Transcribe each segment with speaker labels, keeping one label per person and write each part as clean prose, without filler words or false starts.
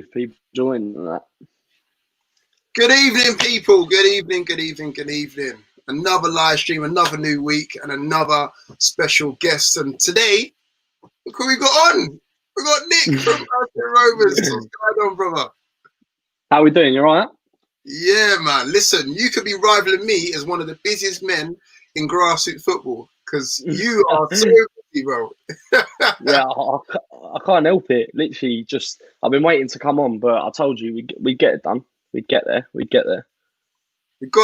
Speaker 1: with people joining that.
Speaker 2: Good evening, people. Good evening. Another live stream, another new week, and another special guest. And today, look who we got on. We got Nick from Banstead Rovers. What's going on, brother?
Speaker 1: How we doing? You all right?
Speaker 2: Yeah, man. Listen, you could be rivaling me as one of the busiest men in grassroots football because you are so busy, bro.
Speaker 1: Yeah, I can't help it. Literally, just I've been waiting to come on, but I told you we'd get it done. We'd get there.
Speaker 2: We got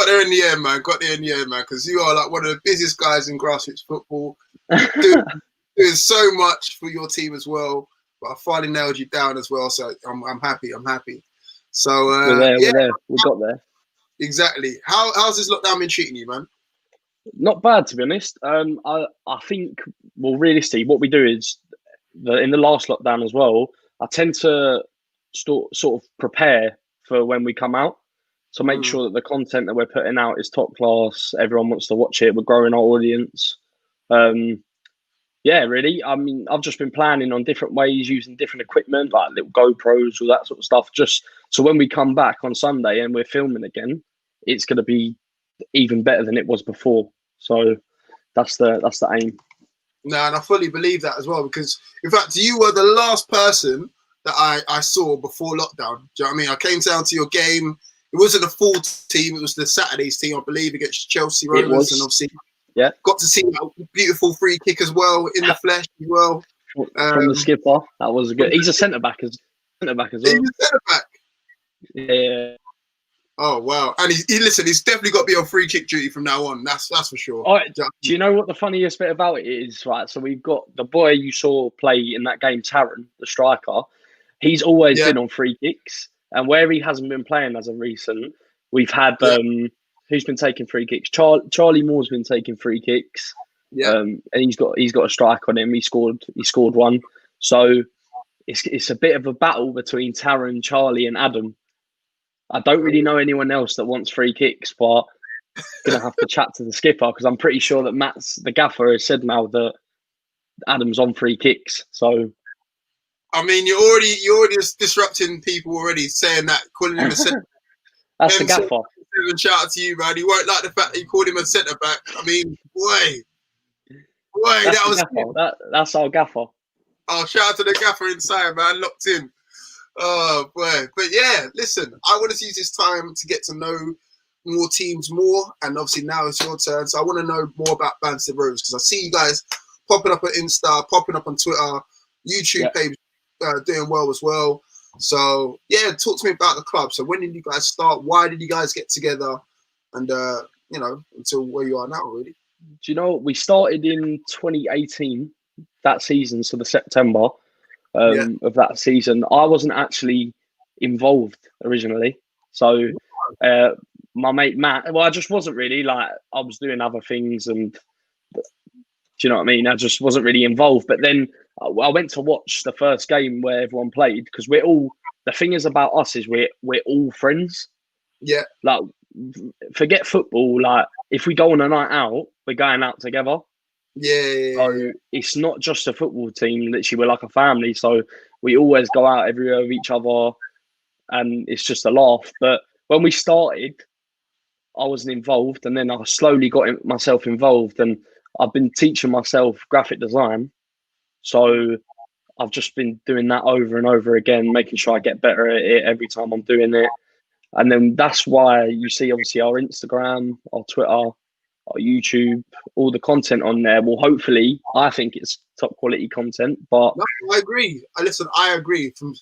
Speaker 2: there in the end, man. Because you are like one of the busiest guys in grassroots football, doing so much for your team as well. But I finally nailed you down as well, so I'm happy. So
Speaker 1: we're there. We got there.
Speaker 2: Exactly. How's this lockdown been treating you, man?
Speaker 1: Not bad, to be honest. I think, well, realistically, what we do is in the last lockdown as well. I tend to sort of prepare for when we come out. So make sure that the content that we're putting out is top class. Everyone wants to watch it. We're growing our audience. Yeah, really. I mean, I've just been planning on different ways, using different equipment, like little GoPros, all that sort of stuff. Just so when we come back on Sunday and we're filming again, it's going to be even better than it was before. So that's the aim.
Speaker 2: No, and I fully believe that as well, because in fact, you were the last person that I saw before lockdown. Do you know what I mean? I came down to your game. It wasn't a full team. It was the Saturday's team, I believe, against Chelsea Rovers. And obviously, got to see that beautiful free kick as well, in the flesh as well.
Speaker 1: From the skipper. That was good. He's a centre-back as well.
Speaker 2: He's a centre-back?
Speaker 1: Yeah.
Speaker 2: Oh, wow. And he's definitely got to be on free kick duty from now on. That's for sure.
Speaker 1: Do you know what the funniest bit about it is? Right, so we've got the boy you saw play in that game, Taron, the striker. He's always been on free kicks. And where he hasn't been playing as of recent, we've had who's been taking free kicks? Charlie Moore's been taking free kicks. Yeah. And he's got a strike on him. He scored one. So it's a bit of a battle between Taron, Charlie, and Adam. I don't really know anyone else that wants free kicks, but I'm gonna have to chat to the skipper because I'm pretty sure that Matt's the gaffer has said now that Adam's on free kicks. So
Speaker 2: I mean, you're already disrupting people already, saying that, calling him a centre.
Speaker 1: That's the gaffer.
Speaker 2: Shout out to you, man. He won't like the fact that you called him a centre back. I mean,
Speaker 1: that's our gaffer.
Speaker 2: Oh, shout out to the gaffer inside, man. Locked in. Oh boy, but yeah, listen, I want to use this time to get to know more teams more, and obviously now it's your turn. So I want to know more about Banstead Rovers because I see you guys popping up on Insta, popping up on Twitter, YouTube page, doing well as well. So yeah, talk to me about the club. So when did you guys start? Why did you guys get together? And until where you are now, really.
Speaker 1: Do you know we started in 2018 that season, so the September. Of that season, I wasn't actually involved originally. So my mate Matt, well, I just wasn't really, like, I was doing other things, and do you know what I mean? I just wasn't really involved. But then I went to watch the first game where everyone played because the thing is about us is we're all friends.
Speaker 2: Yeah.
Speaker 1: Like, forget football. Like, if we go on a night out, we're going out together. So it's not just a football team. Literally, we're like a family. So we always go out everywhere with each other, and it's just a laugh. But when we started, I wasn't involved, and then I slowly got myself involved, and I've been teaching myself graphic design. So I've just been doing that over and over again, making sure I get better at it every time I'm doing it. And then that's why you see, obviously, our Instagram, our Twitter, our YouTube, all the content on there. Well, hopefully, I think it's top quality content. But
Speaker 2: no, I agree. I agree. From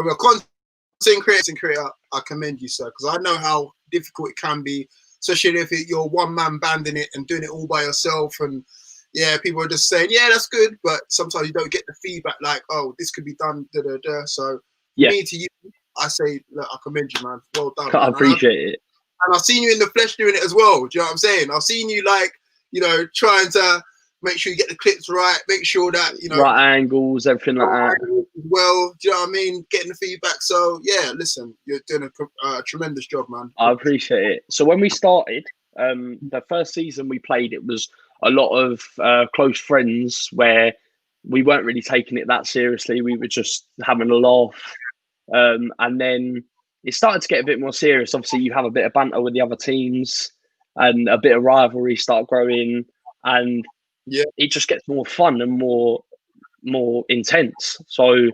Speaker 2: a content creator, I commend you, sir, because I know how difficult it can be, especially if you're one man banding it and doing it all by yourself. And yeah, people are just saying, yeah, that's good, but sometimes you don't get the feedback like, oh, this could be done. So me to you, I say, look, I commend you, man. Well done.
Speaker 1: I appreciate it.
Speaker 2: And I've seen you in the flesh doing it as well. Do you know what I'm saying? I've seen you, like, trying to make sure you get the clips right, make sure that,
Speaker 1: right angles, everything like that.
Speaker 2: Well, do you know what I mean? Getting the feedback. So, yeah, listen, you're doing a tremendous job, man.
Speaker 1: I appreciate it. So when we started, the first season we played, it was a lot of close friends where we weren't really taking it that seriously. We were just having a laugh. And then it started to get a bit more serious. Obviously, you have a bit of banter with the other teams, and a bit of rivalry start growing, and it just gets more fun and more intense. So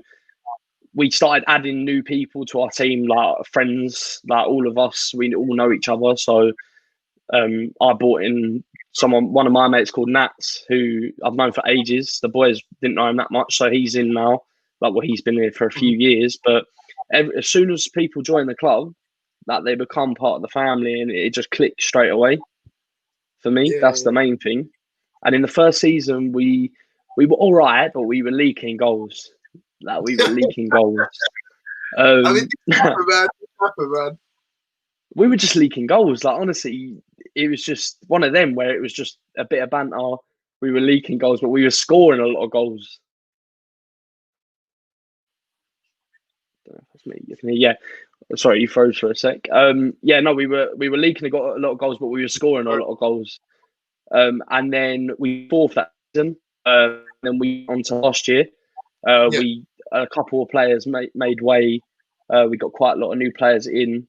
Speaker 1: we started adding new people to our team, like friends, like all of us. We all know each other. So I brought in one of my mates called Nats, who I've known for ages. The boys didn't know him that much, so he's in now. He's been here for a few years. But as soon as people join the club, that they become part of the family, and it just clicks straight away. For me, that's the main thing. And in the first season, we were all right, but we were leaking goals. We were leaking goals.
Speaker 2: I mean, man.
Speaker 1: We were just leaking goals. Honestly, it was just one of them where it was just a bit of banter. We were leaking goals, but we were scoring a lot of goals. I don't know if that's me. You can hear, yeah. Sorry, you froze for a sec. Yeah, no, we were leaking a lot of goals, but we were scoring a lot of goals. And then we fourth that season. Then we on to last year. We a couple of players made way. We got quite a lot of new players in,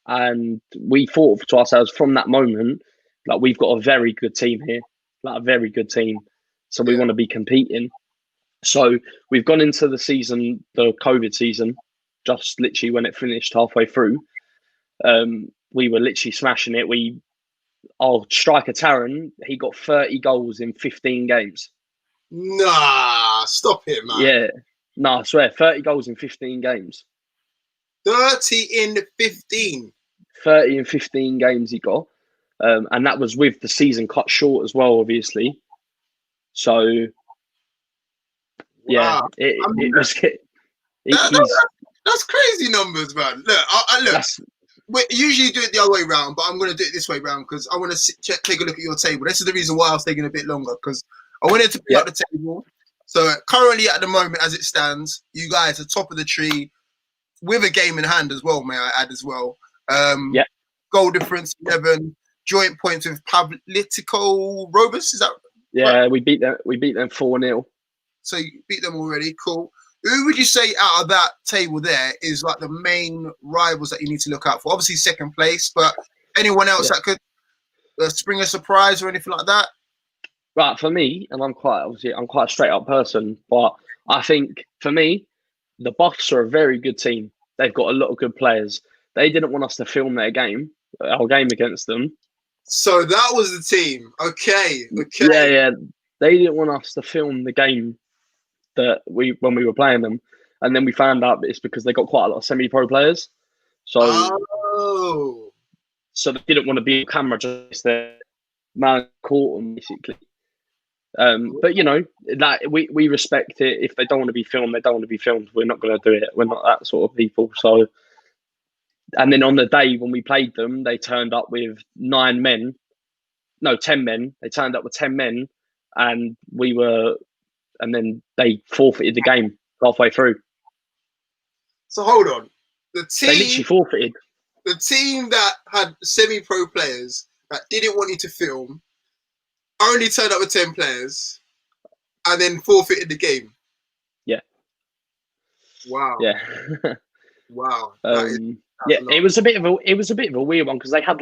Speaker 1: and we thought to ourselves from that moment, we've got a very good team here, a very good team. So we want to be competing. So we've gone into the season, the COVID season, just literally when it finished halfway through. We were literally smashing it. Our striker Taron, he got 30 goals in 15 games.
Speaker 2: Nah, stop it, man.
Speaker 1: Yeah, no, I swear, 30 goals in 15 games.
Speaker 2: 30 in 15.
Speaker 1: 30 in 15 games he got. And that was with the season cut short as well, obviously. So, yeah,
Speaker 2: that's crazy numbers, man. Look, we usually do it the other way around, but I'm going to do it this way around because I want to take a look at your table. This is the reason why I was taking a bit longer, because I wanted to pick up the table. So currently at the moment, as it stands, you guys are top of the tree with a game in hand as well, may I add as well. Goal difference 11, joint points with Banstead Rovers, is that
Speaker 1: right? We beat them 4-0.
Speaker 2: So you beat them already, cool. Who would you say out of that table there is the main rivals that you need to look out for? Obviously second place, but anyone else that could spring a surprise or anything like that?
Speaker 1: Right, for me, and I'm quite a straight up person, but I think for me, the Buffs are a very good team. They've got a lot of good players. They didn't want us to film our game against them.
Speaker 2: So that was the team. Okay.
Speaker 1: Yeah. They didn't want us to film the game when we were playing them, and then we found out it's because they got quite a lot of semi-pro players. So, so they didn't want to be on camera, just their man caught them basically. But we respect it. If they don't want to be filmed, they don't want to be filmed. We're not going to do it. We're not that sort of people. So, and then on the day when we played them, they turned up with 10 men. They turned up with 10 men, and then they forfeited the game halfway through.
Speaker 2: So hold on,
Speaker 1: they literally forfeited.
Speaker 2: The team that had semi-pro players that didn't want you to film only turned up with 10 players and then forfeited the game.
Speaker 1: Yeah.
Speaker 2: Wow.
Speaker 1: Yeah.
Speaker 2: Wow.
Speaker 1: It was a bit of a weird one because they had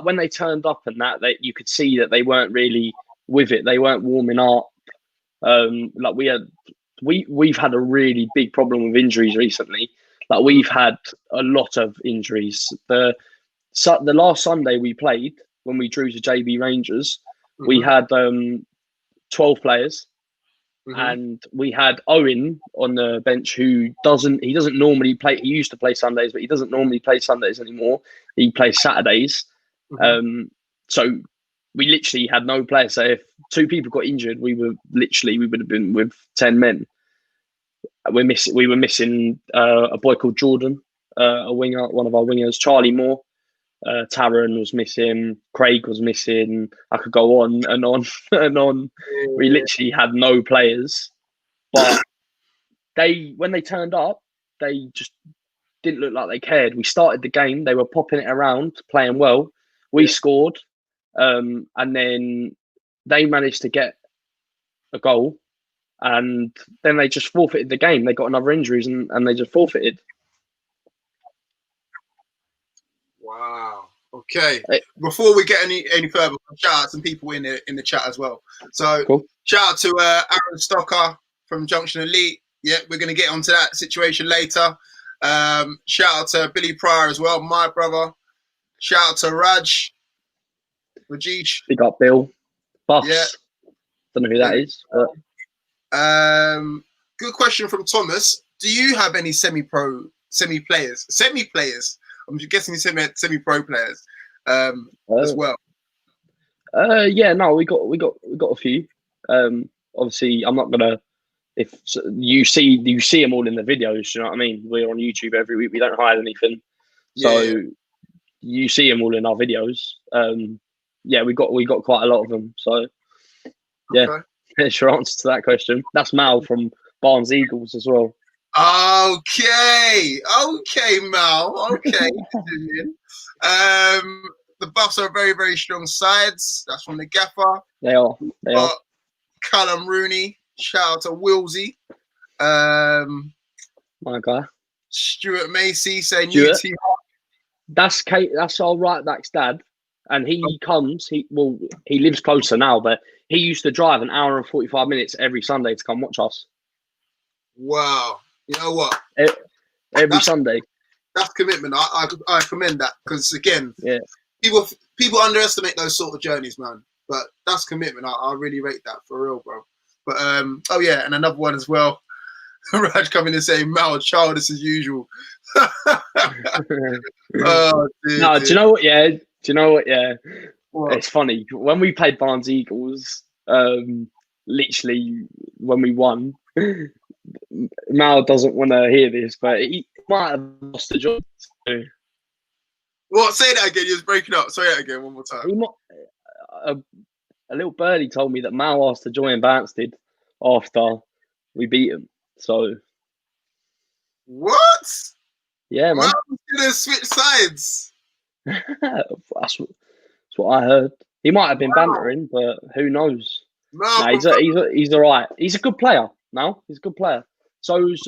Speaker 1: when they turned up and that you could see that they weren't really with it. They weren't warming up. We've had a really big problem with injuries recently. We've had a lot of injuries. The last Sunday we played when we drew to JB Rangers, we had 12 players. And we had Owen on the bench who doesn't normally play. He used to play Sundays, but he doesn't normally play Sundays anymore. He plays Saturdays. So we literally had no players. So if 2 people got injured, we would have been with 10 men. We were missing a boy called Jordan, a winger, one of our wingers, Charlie Moore. Taron was missing, Craig was missing. I could go on and on and on. We literally had no players, but when they turned up, they just didn't look like they cared. We started the game, they were popping it around, playing well. We scored, and then they managed to get a goal, and then they just forfeited the game. They got another injuries and they just forfeited.
Speaker 2: Wow. Okay. Before we get any further, shout out some people in the chat as well. So cool. Shout out to Aaron Stocker from Junction Elite. Yeah, we're going to get onto that situation later. Shout out to Billy Pryor as well, my brother. Shout out to Rajesh.
Speaker 1: Big up Bill. Buffs. Yeah. Don't know who that is. But...
Speaker 2: good question from Thomas. Do you have any semi-players? I'm guessing semi-pro players as well.
Speaker 1: Yeah, no, we got a few. Obviously, I'm not gonna. If you see them all in the videos, you know what I mean. We're on YouTube every week. We don't hide anything, so you see them all in our videos. Yeah, we got quite a lot of them. So yeah, that's your answer to that question. That's Mal from Barnes Eagles as well.
Speaker 2: Okay, Mal. Okay. The Buffs are very, very strong sides. That's from the Gaffer.
Speaker 1: They are.
Speaker 2: Callum Rooney. Shout out to Wilsey.
Speaker 1: My guy.
Speaker 2: Stuart Macy saying
Speaker 1: UT. That's our right back's dad. And he comes, he lives closer now, but he used to drive an hour and 45 minutes every Sunday to come watch us.
Speaker 2: Wow. You know what?
Speaker 1: Every Sunday.
Speaker 2: That's commitment. I commend that because, again, people underestimate those sort of journeys, man. But that's commitment. I really rate that for real, bro. But, and another one as well. Raj coming and saying, Mal, childish as usual.
Speaker 1: Do you know what? Yeah. Do you know what? Yeah. What? It's funny. When we played Barnes Eagles, literally when we won, Mal doesn't want to hear this, but he might have lost the job.
Speaker 2: What? Say that again. You was breaking up. Say that again one more time.
Speaker 1: A little birdie told me that Mal asked to join Banstead after we beat him. So.
Speaker 2: What?
Speaker 1: Yeah, man.
Speaker 2: Mal's gonna switch sides.
Speaker 1: That's what I heard. He might have been bantering, but who knows? He's all right. He's a good player. Now he's a good player. So's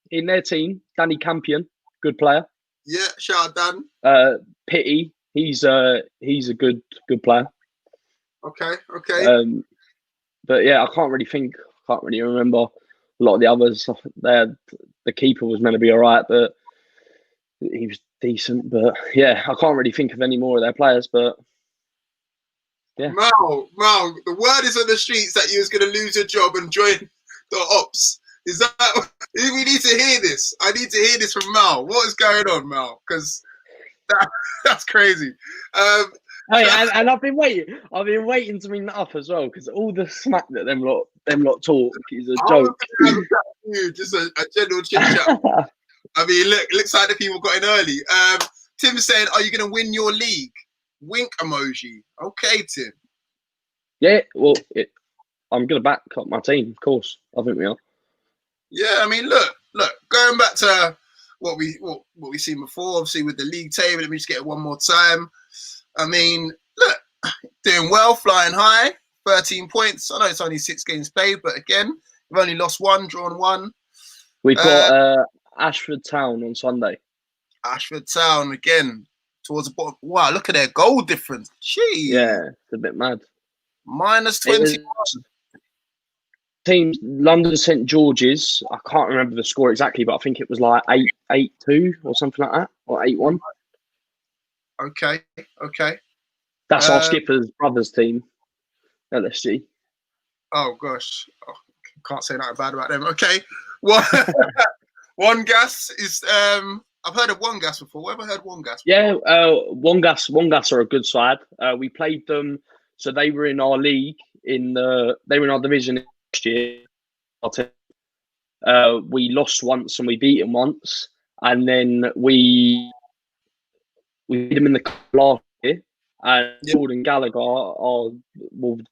Speaker 1: in their team, Danny Campion, good player.
Speaker 2: Yeah, shout out Dan.
Speaker 1: Pitty, he's a good player.
Speaker 2: Okay.
Speaker 1: But yeah, I can't really remember a lot of the others. The keeper was meant to be all right, but he was decent. But yeah, I can't really think of any more of their players. But yeah,
Speaker 2: Mal, the word is on the streets that you was going to lose your job and join the ops. Is that? We need to hear this. I need to hear this from Mal. What is going on, Mal? Because that's crazy.
Speaker 1: And I've been waiting to bring that up as well because all the smack that them lot talk is a joke.
Speaker 2: Just a general chit chat. I mean, looks like the people got in early. Tim's saying, "Are you going to win your league?" Wink emoji. Okay, Tim.
Speaker 1: Yeah, well, I'm going to back up my team, of course. I think we are.
Speaker 2: Yeah, I mean, look. Going back to what we seen before, obviously with the league table. Let me just get it one more time. I mean, look, doing well, flying high, 13 points. I know it's only 6 games played, but again, we've only lost 1, drawn 1.
Speaker 1: We've got Ashford Town on Sunday.
Speaker 2: Ashford Town again towards the bottom. Wow, look at their goal difference. Jeez.
Speaker 1: Yeah, it's a bit mad.
Speaker 2: Minus 21.
Speaker 1: Teams London St George's. I can't remember the score exactly, but I think it was like 8-2 or something like that, or 8-1.
Speaker 2: Okay.
Speaker 1: That's our skipper's brother's team, LSG.
Speaker 2: Oh gosh, can't say nothing bad about them. Okay, One Gas is. I've heard of One Gas before. Have I heard One Gas before?
Speaker 1: Yeah, One Gas are a good side. We played them, so they were in our league. They were in our division last year. We lost once and we beat them once, and then we beat them in the last year. And Jordan Gallagher,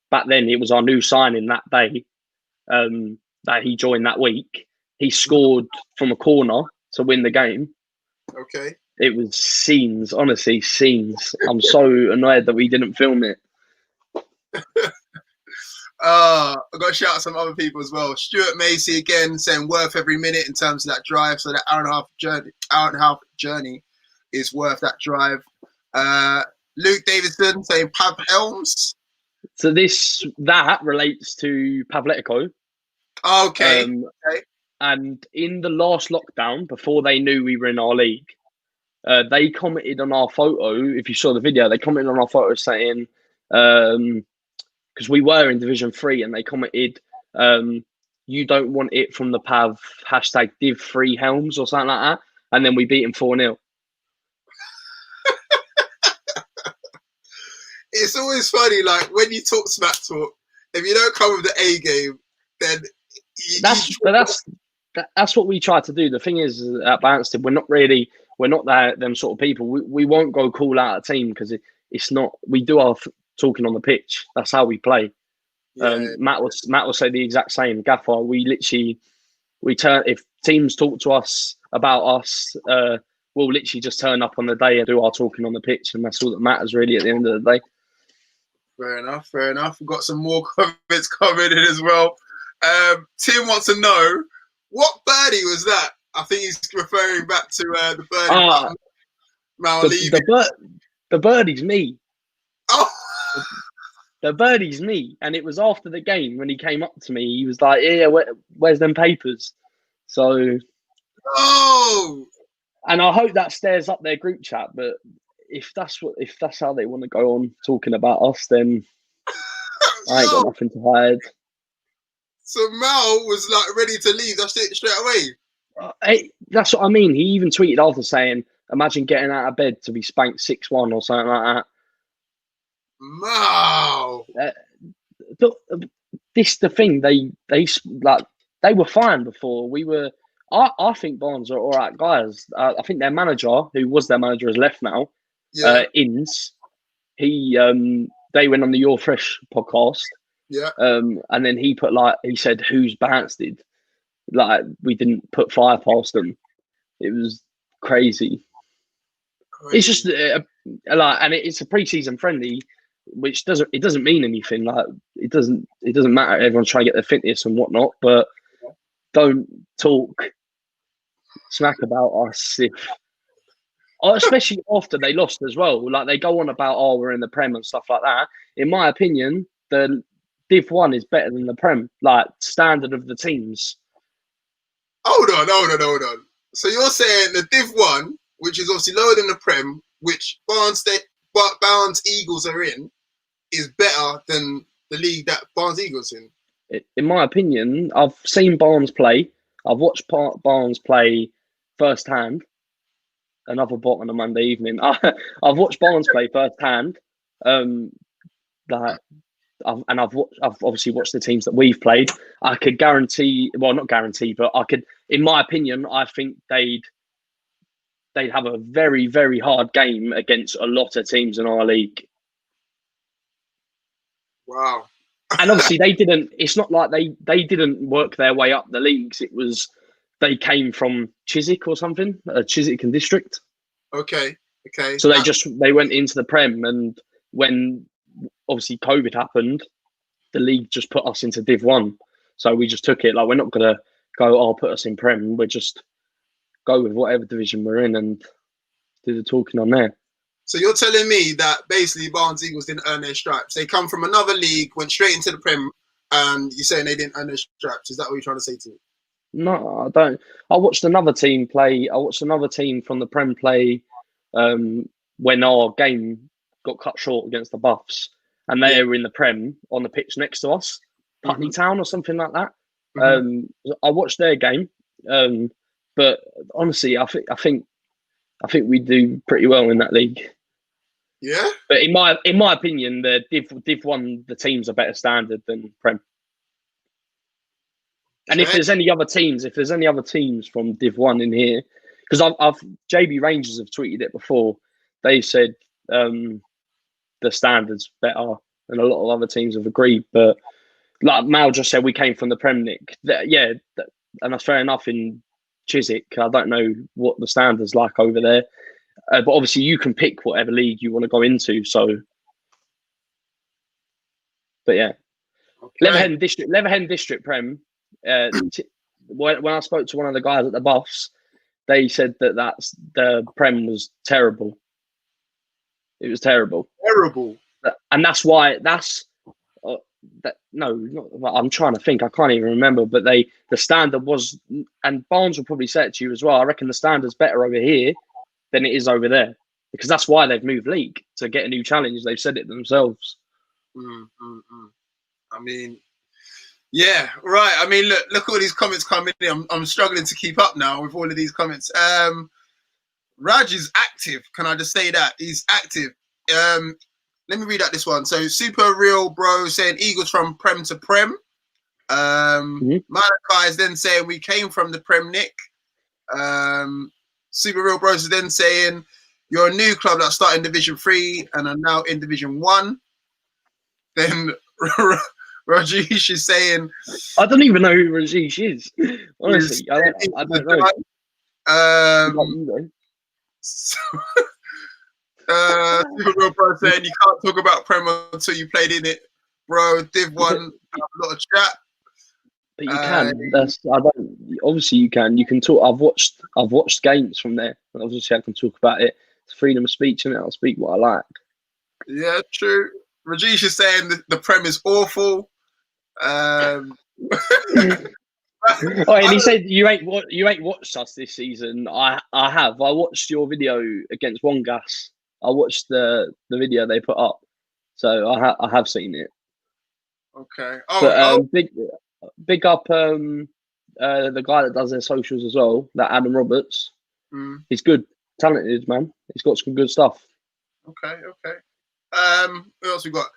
Speaker 1: back then it was our new signing that day. That he joined that week. He scored from a corner to win the game.
Speaker 2: Okay.
Speaker 1: It was scenes, honestly, scenes. I'm so annoyed that we didn't film it.
Speaker 2: I've got to shout out some other people as well. Stuart Macy again saying worth every minute in terms of that drive. So that hour and a half journey. is worth that drive. Luke Davidson saying Pav Helms.
Speaker 1: So that relates to Pavletico.
Speaker 2: Okay.
Speaker 1: And in the last lockdown, before they knew we were in our league, they commented on our photo. If you saw the video, they commented on our photo saying, because we were in Division 3, and they commented, you don't want it from the Pav, #Div3 Helms or something like that. And then we beat him 4-0.
Speaker 2: It's always funny, like when you talk smack talk, if you don't come with the A game, then
Speaker 1: that's what we try to do. The thing is, at Banstead, we're not them sort of people. We won't go call out a team because it's not. We do our talking on the pitch. That's how we play. Matt will say the exact same. Gaffer, we turn, if teams talk to us about us, we'll literally just turn up on the day and do our talking on the pitch, and that's all that matters really at the end of the day.
Speaker 2: Fair enough. We've got some more comments coming in as well. Tim wants to know, what birdie was that? I think he's referring back to the birdie.
Speaker 1: The birdie's me.
Speaker 2: Oh.
Speaker 1: The birdie's me. And it was after the game when he came up to me. He was like, yeah, where's them papers? So...
Speaker 2: Oh!
Speaker 1: And I hope that stares up their group chat, but if that's how they want to go on talking about us, then I ain't got nothing to hide.
Speaker 2: So Mal was like ready to leave. That's it, straight away.
Speaker 1: That's what I mean. He even tweeted after saying, "Imagine getting out of bed to be spanked 6-1 or something like that."
Speaker 2: Mal.
Speaker 1: This the thing. They were fine before we were. I think Barnes are all right guys. I think their manager, who was their manager, has left now.
Speaker 2: Yeah.
Speaker 1: Inns. They went on the Your Fresh podcast.
Speaker 2: Yeah.
Speaker 1: And then he said, "Who's Banstead?" Like, we didn't put fire past them. It was crazy. It's just and it's a pre-season friendly, which doesn't mean anything. Like, it doesn't matter. Everyone's trying to get their fitness and whatnot, but don't talk smack about us especially after they lost as well. Like, they go on about, oh, we're in the Prem and stuff like that. In my opinion, the Div 1 is better than the Prem, like, standard of the teams.
Speaker 2: Hold on. So you're saying the Div 1, which is obviously lower than the Prem, which Barnes Eagles are in, is better than the league that Barnes Eagles in?
Speaker 1: In my opinion, I've seen Barnes play. I've watched Barnes play firsthand. Another bot on a Monday evening. I've watched Barnes play firsthand. I've obviously watched the teams that we've played. I could guarantee, well, not guarantee, but I could, in my opinion, I think they'd have a very, very hard game against a lot of teams in our league.
Speaker 2: Wow.
Speaker 1: And obviously they didn't. It's not like they didn't work their way up the leagues. It was, they came from Chiswick or something, Chiswick and District.
Speaker 2: Okay.
Speaker 1: So they went into the Prem, and when obviously COVID happened, the league just put us into Div 1. So we just took it. Like, we're not gonna go, put us in Prem. We're just go with whatever division we're in and do the talking on there.
Speaker 2: So you're telling me that basically Barnes Eagles didn't earn their stripes. They come from another league, went straight into the Prem, and you're saying they didn't earn their stripes. Is that what you're trying to say to me?
Speaker 1: No, I don't. I watched another team play. I watched another team from the Prem play when our game got cut short against the Buffs, and they were in the Prem on the pitch next to us, Putney Town or something like that. I watched their game, but honestly, I think we do pretty well in that league.
Speaker 2: Yeah.
Speaker 1: But in my opinion, the Div 1, the teams are better standard than Prem. And if there's any other teams from Div 1 in here, because I've JB Rangers have tweeted it before. They said the standard's better, and a lot of other teams have agreed. But like Mal just said, we came from the Prem Nick. And that's fair enough in Chiswick. I don't know what the standard's like over there. But obviously you can pick whatever league you want to go into. So, but yeah. Okay. Leatherhead and District Prem. When I spoke to one of the guys at the Buffs, they said that the Prem was terrible. It was terrible.
Speaker 2: Terrible.
Speaker 1: And that's why I'm trying to think. I can't even remember. But the standard was, and Barnes will probably say it to you as well. I reckon the standard's better over here than it is over there, because that's why they've moved league to get a new challenge. They've said it themselves.
Speaker 2: I mean, yeah, right. I mean, look at all these comments coming in. I'm struggling to keep up now with all of these comments. Raj is active. Can I just say that? He's active. Let me read out this one. So, Super Real Bro saying Eagles from Prem to Prem. Malachi is then saying we came from the Prem, Nick. Super Real Bros is then saying you're a new club that started in Division 3 and are now in Division 1. Then Rajesh is saying,
Speaker 1: I don't even know who Rajesh is. Honestly, I don't know.
Speaker 2: Super Real Bro saying you can't talk about Prem until you played in it, bro. Div 1, a lot of chat.
Speaker 1: But you can. Obviously, you can. You can talk. I've watched games from there. Obviously, I can talk about it. It's freedom of speech, and I'll speak what I like.
Speaker 2: Yeah, true. Rajesh is saying the Prem is awful.
Speaker 1: And he said you ain't watched us this season. I have. I watched your video against Wongas. I watched the video they put up, so I have seen it.
Speaker 2: Okay.
Speaker 1: Big up the guy that does their socials as well, that Adam Roberts. He's good, talented man. He's got some good stuff.
Speaker 2: Okay. What else we got?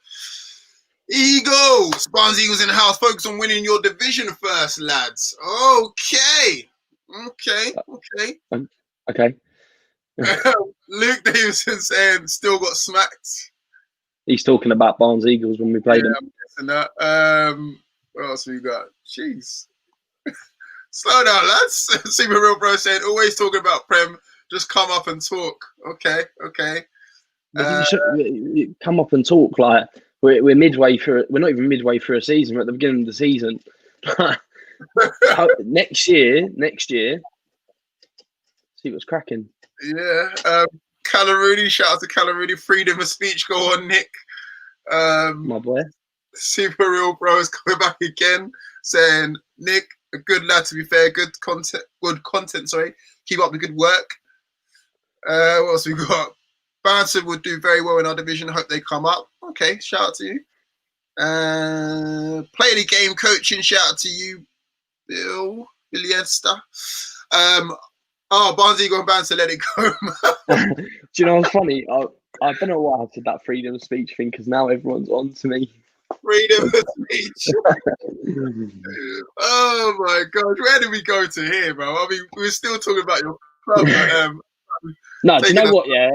Speaker 2: Eagles, Barnes Eagles in the house. Focus on winning your division first, lads. Okay. Luke Davidson saying still got smacked.
Speaker 1: He's talking about Barnes Eagles when we played them.
Speaker 2: I'm guessing that. What else we got? Jeez. Slow down, lads. Super Real Bro saying always talking about Prem. Just come up and talk. Okay.
Speaker 1: Come up and talk. Like we're midway through. We're not even midway through a season. We're at the beginning of the season. Next year. See what's cracking.
Speaker 2: Yeah. Calarudi, shout out to Calarudi. Freedom of speech. Go on, Nick.
Speaker 1: My boy.
Speaker 2: Super Real Bro is coming back again, saying Nick, a good lad. To be fair, good content. Sorry, keep up the good work. What else we got? Banstead would do very well in our division. Hope they come up. Okay, shout out to you. Play the game coaching. Shout out to you, Bill Iliesta. Barnes Eagle and Banstead, let it go.
Speaker 1: Do you know what's funny? I don't know why I said that freedom of speech thing, because now everyone's on to me.
Speaker 2: Freedom of speech. Oh my gosh, where did we go to here, bro? I mean, we're still talking about your club.
Speaker 1: No, do you know what? Yeah,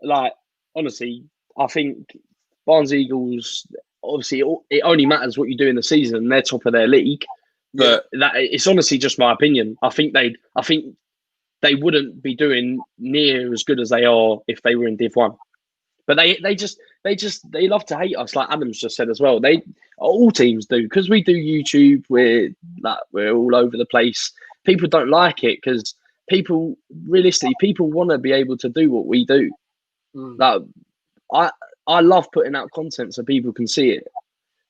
Speaker 1: like honestly, I think Barnes Eagles. Obviously, it only matters what you do in the season. They're top of their league, but it's honestly just my opinion. I think they wouldn't be doing near as good as they are if they were in Div 1. But they love to hate us, like Adam's just said as well. All teams do, because we do YouTube. We're all over the place. People don't like it because people want to be able to do what we do. Like I love putting out content so people can see it,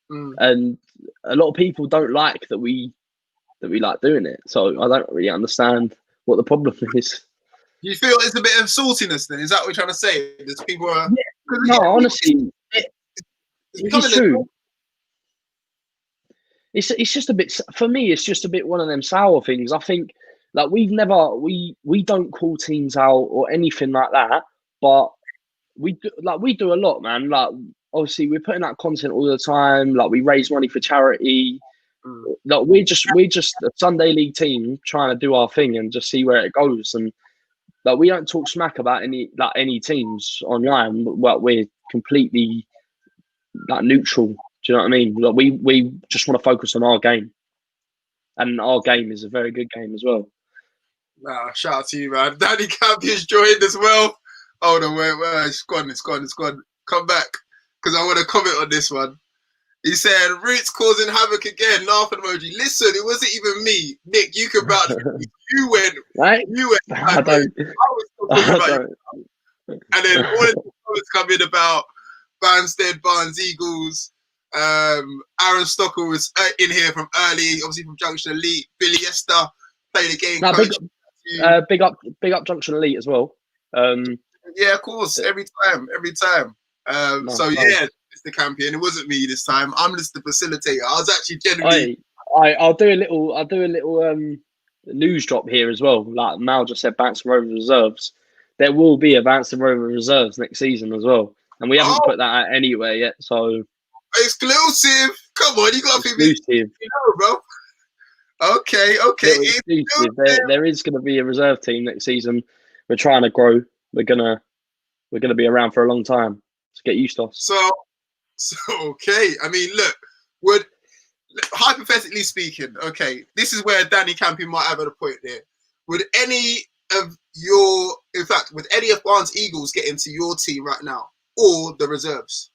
Speaker 1: and a lot of people don't like that we like doing it. So I don't really understand what the problem is.
Speaker 2: You feel it's a bit of saltiness then? Is that what you're trying to say? There's people are...
Speaker 1: No, honestly, it's true. It's just a bit, for me, it's just a bit one of them sour things. I think like we don't call teams out or anything like that, but we do a lot, man. Like obviously we're putting out content all the time. Like we raise money for charity. Like we're just a Sunday league team trying to do our thing and just see where it goes. And like we don't talk smack about any teams online. But we're completely like neutral. Do you know what I mean? Like we just want to focus on our game, and our game is a very good game as well.
Speaker 2: Nah, shout out to you, man. Danny Camp is joined as well. Hold on, wait, it's gone. Come back, because I want to comment on this one. He said, Roots causing havoc again. Laughing emoji. Listen, it wasn't even me. Nick, you can vouch for me. You went.
Speaker 1: Right?
Speaker 2: You went.
Speaker 1: I don't.
Speaker 2: was talking about you. And then all of the comments come in about Banstead, Barnes, Eagles. Aaron Stocker was in here from early, obviously from Junction Elite. Billy Esther played a game.
Speaker 1: No, big up Junction Elite as well.
Speaker 2: Yeah, of course. Every time. So yeah, it's the champion. It wasn't me this time. I'm just the facilitator. I was actually genuinely.
Speaker 1: I'll do a little news drop here as well. Like Mal just said, Banstead Rovers reserves. There will be a Banstead Rovers reserves next season as well, and we haven't put that out anywhere yet. So
Speaker 2: exclusive. Come on, you got to be exclusive, bro. Okay.
Speaker 1: There is going to be a reserve team next season. We're trying to grow. We're gonna be around for a long time. So get used to us.
Speaker 2: So okay. I mean, look, hypothetically speaking, okay, this is where Danny Campion might have a point there. Would any of Barnes Eagles get into your team right now, or the reserves?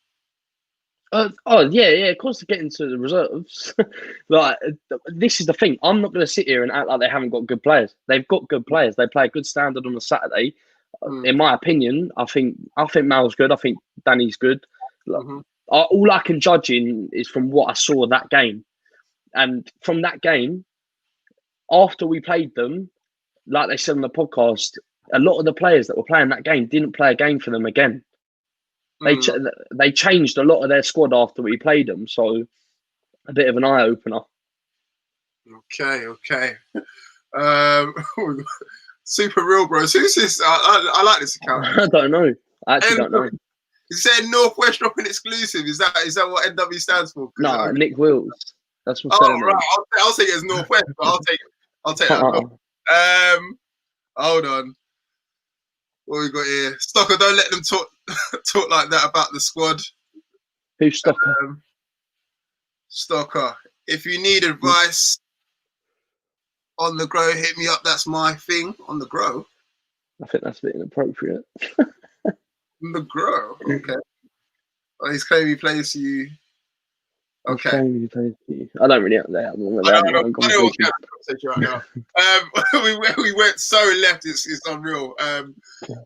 Speaker 1: Yeah, of course they get into the reserves. Like, this is the thing. I'm not going to sit here and act like they haven't got good players. They've got good players. They play a good standard on a Saturday. In my opinion, I think Mal's good. I think Danny's good. All I can judge in is from what I saw that game. And from that game, after we played them, like they said on the podcast, a lot of the players that were playing that game didn't play a game for them again. They changed a lot of their squad after we played them, so a bit of an eye opener.
Speaker 2: Okay. Super Real Bros. Who's this? I like this account.
Speaker 1: I don't know. I actually don't know.
Speaker 2: You said Northwest dropping exclusive. Is that what NW stands for?
Speaker 1: No, Nick Wills. That's what's
Speaker 2: going on. Right. I'll take it as Northwest, but I'll take that. Hold on. What we got here? Stocker, don't let them talk like that about the squad.
Speaker 1: Who's Stocker?
Speaker 2: Stocker. If you need advice on the grow, hit me up. That's my thing. On the grow.
Speaker 1: I think that's a bit inappropriate.
Speaker 2: On the grow. Okay. Oh, he's claiming he plays for you. Okay.
Speaker 1: I don't really have that.
Speaker 2: Right now. We went so left. It's unreal.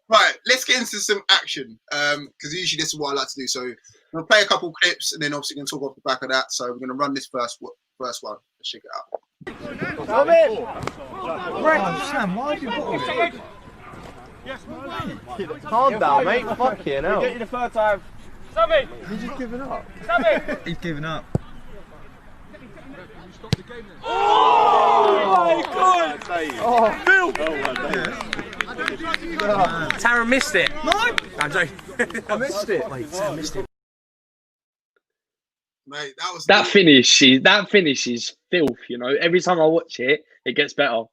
Speaker 2: Right, let's get into some action. Because usually this is what I like to do. So I'm gonna play a couple clips, and then obviously gonna talk off the back of that. So we're gonna run this first one. Let's check it out.
Speaker 3: Come in. Sam, why have you got it? Calm down, mate. Fucking hell. Get you the third time. Sammy! He's just giving up. Sammy! He's giving up. Oh my God! Oh, Phil!
Speaker 4: Tara missed it.
Speaker 3: No!
Speaker 4: I'm joking.
Speaker 3: I missed it. Wait, Tara missed it.
Speaker 2: Mate,
Speaker 1: that finish is filth, you know. Every time I watch it, it gets better.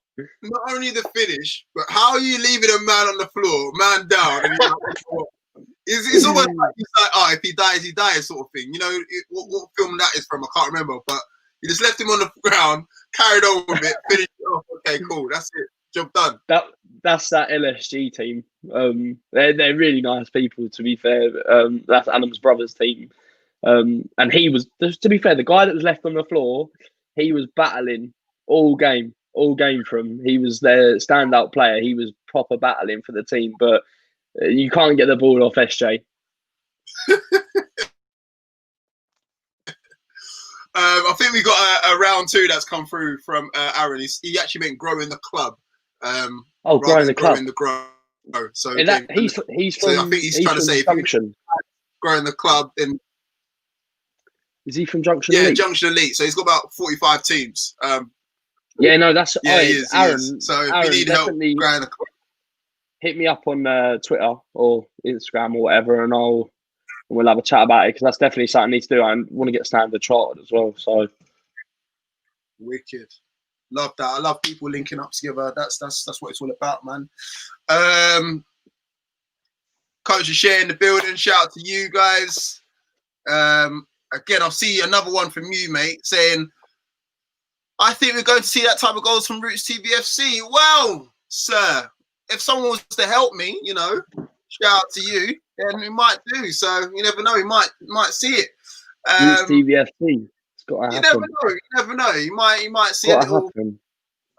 Speaker 2: Not only the finish, but how are you leaving a man on the floor, man down, and it's almost like he's like, if he dies, sort of thing. You know what film that is from? I can't remember, but you just left him on the ground, carried on with it, finished it off. Okay, cool, that's it, job done.
Speaker 1: That's that LSG team. They're really nice people, to be fair. That's Adam's brother's team, and he was, to be fair, the guy that was left on the floor, he was battling all game from. He was their standout player. He was proper battling for the team, but you can't get the ball off SJ.
Speaker 2: I think we got a round two that's come through from Aaron. He actually meant growing the club.
Speaker 1: Growing the club.
Speaker 2: The grow. So
Speaker 1: he's from.
Speaker 2: So I think he's trying to say
Speaker 1: Junction.
Speaker 2: Growing the club. Then
Speaker 1: is he from Junction?
Speaker 2: Yeah,
Speaker 1: Elite?
Speaker 2: Junction Elite. So he's got about 45 teams.
Speaker 1: That's
Speaker 2: he is.
Speaker 1: Aaron.
Speaker 2: So if
Speaker 1: Aaron,
Speaker 2: you need help growing the club,
Speaker 1: hit me up on Twitter or Instagram or whatever, and we'll have a chat about it, because that's definitely something I need to do. I want to get standard chartered as well. So
Speaker 2: wicked, love that. I love people linking up together. That's what it's all about, man. Coach Share in the building. Shout out to you guys. Again, I'll see another one from you, mate, saying, I think we're going to see that type of goals from Roots TVFC. Well, sir, if someone was to help me, shout out to you, then we might do. So you never know, we might see it.
Speaker 1: Use TVFC. It's got to happen.
Speaker 2: You never know. You might see a little.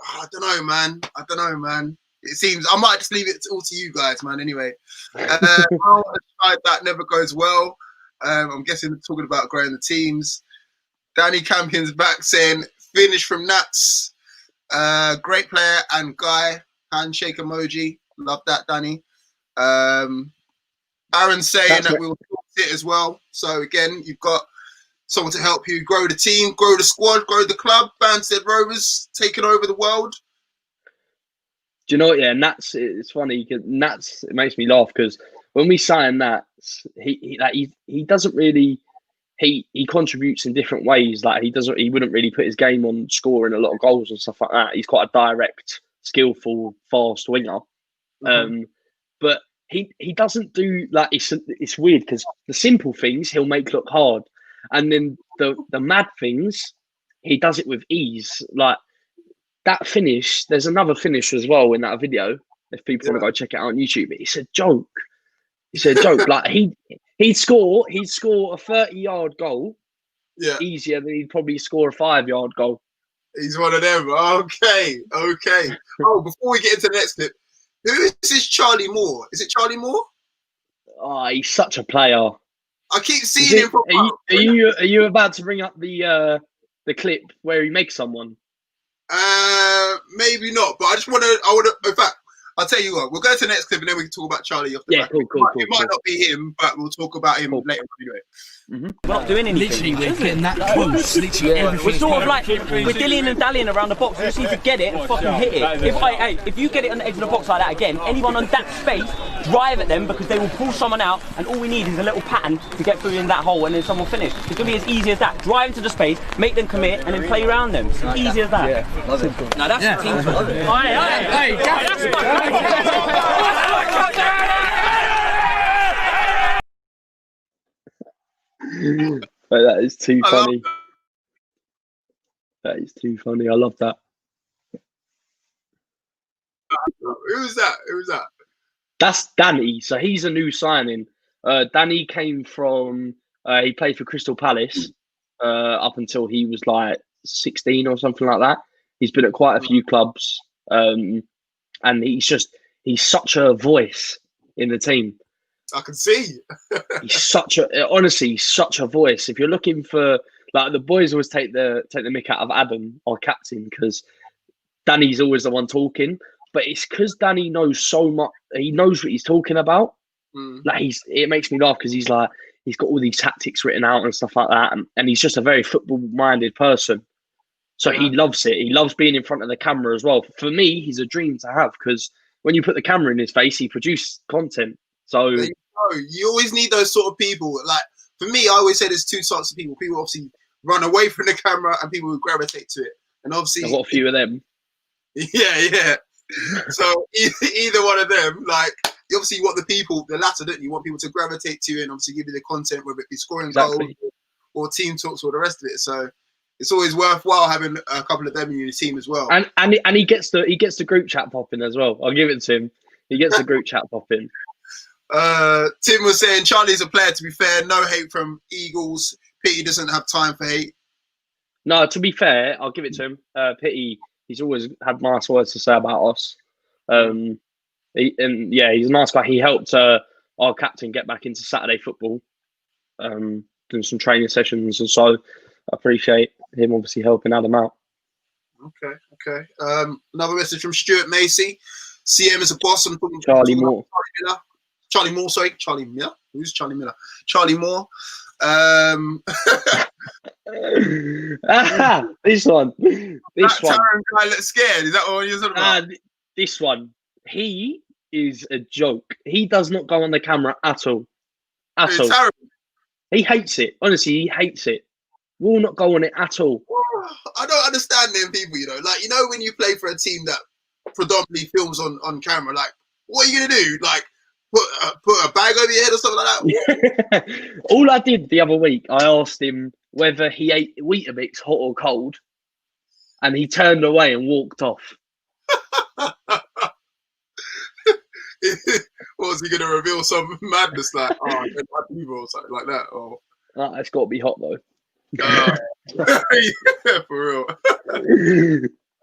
Speaker 2: I don't know, man. It seems I might just leave it all to you guys, man. Anyway, that never goes well. I'm guessing they're talking about growing the teams. Danny Campion's back saying finish from Nats. Great player and guy. Handshake emoji. Love that, Danny. Aaron saying that we'll talk it as well. So again, you've got someone to help you grow the team, grow the squad, grow the club. Banstead Rovers taking over the world.
Speaker 1: Do you know what? Yeah, Nats. It's funny because Nats. It makes me laugh because when we sign Nats, he doesn't really. He contributes in different ways. Like he wouldn't really put his game on scoring a lot of goals and stuff like that. He's quite a direct, skillful, fast winger. But he doesn't do like it's weird because the simple things he'll make look hard, and then the mad things he does it with ease. Like that finish. There's another finish as well in that video. If people want to go check it out on YouTube, it's a joke. It's a joke. Like he'd score a 30-yard goal easier than he'd probably score a 5-yard goal.
Speaker 2: He's one of them. Okay. Oh, before we get into the next clip, who is this Charlie Moore? Is it Charlie Moore?
Speaker 1: Oh, he's such a player.
Speaker 2: I keep seeing him.
Speaker 1: Are you about to bring up the clip where he makes someone?
Speaker 2: Maybe not, but I want to. In fact, I'll tell you what. We'll go to the next clip and then we can talk about Charlie. Cool. It might not be him, but we'll talk about him later anyway.
Speaker 4: We're not doing anything.
Speaker 5: Literally, we're getting that close. Literally,
Speaker 4: we're sort of like we're dillying and dallying around the box. We just need to get it and fucking hit it. If you get it on the edge of the box like that again, anyone on that space, drive at them because they will pull someone out, and all we need is a little pattern to get through in that hole, and then someone will finish. It's gonna be as easy as that. Drive into the space, make them commit, and then play around them. It's as easy as that.
Speaker 5: Yeah, love it.
Speaker 4: Now that's the team.
Speaker 1: But that is too funny. That is too funny. I love that.
Speaker 2: Who's that?
Speaker 1: That's Danny. So he's a new signing. Danny came from. He played for Crystal Palace up until he was like 16 or something like that. He's been at quite a few clubs, and he's such a voice in the team.
Speaker 2: I can see.
Speaker 1: He's such a voice. If you're looking for, like, the boys always take the mick out of Adam, our captain, because Danny's always the one talking. But it's because Danny knows so much. He knows what he's talking about. Like it makes me laugh because he's got all these tactics written out and stuff like that, and he's just a very football-minded person. So he loves it. He loves being in front of the camera as well. For me, he's a dream to have because when you put the camera in his face, he produces content. So
Speaker 2: you always need those sort of people. Like for me, I always say there's two types of people. People obviously run away from the camera, and people who gravitate to it. And obviously,
Speaker 1: I've got a few of them.
Speaker 2: Yeah. So either one of them, like you obviously want the latter, don't you? You want people to gravitate to you and obviously give you the content, whether it be scoring goals or team talks or the rest of it. So it's always worthwhile having a couple of them in your team as well.
Speaker 1: And he gets the group chat popping as well. I'll give it to him. He gets the group chat popping.
Speaker 2: Tim was saying Charlie's a player, to be fair. No hate from Eagles. Pity doesn't have time for hate.
Speaker 1: No, to be fair, I'll give it to him. Pity, he's always had nice words to say about us. He's a nice guy. He helped our captain get back into Saturday football, doing some training sessions, and so I appreciate him obviously helping Adam out.
Speaker 2: Okay. Another message from Stuart Macy. CM is a boss. I'm talking
Speaker 1: Charlie Moore.
Speaker 2: Charlie Moore, sorry. Charlie Miller. Who's Charlie Miller? Charlie Moore.
Speaker 1: This one.
Speaker 2: Taron guy looks scared. Is that what you're talking about?
Speaker 1: This one. He is a joke. He does not go on the camera at all. At all.
Speaker 2: Taron.
Speaker 1: He hates it. Honestly, he hates it. Will not go on it at all.
Speaker 2: I don't understand them people, Like, when you play for a team that predominantly films on camera, like, what are you going to do? Like, put a bag over your head or something like that?
Speaker 1: All I did the other week, I asked him whether he ate Weetabix hot or cold, and he turned away and walked off.
Speaker 2: What was he going to reveal? Some madness like, or something like that? Or
Speaker 1: It's got to be hot though.
Speaker 2: Yeah, for real.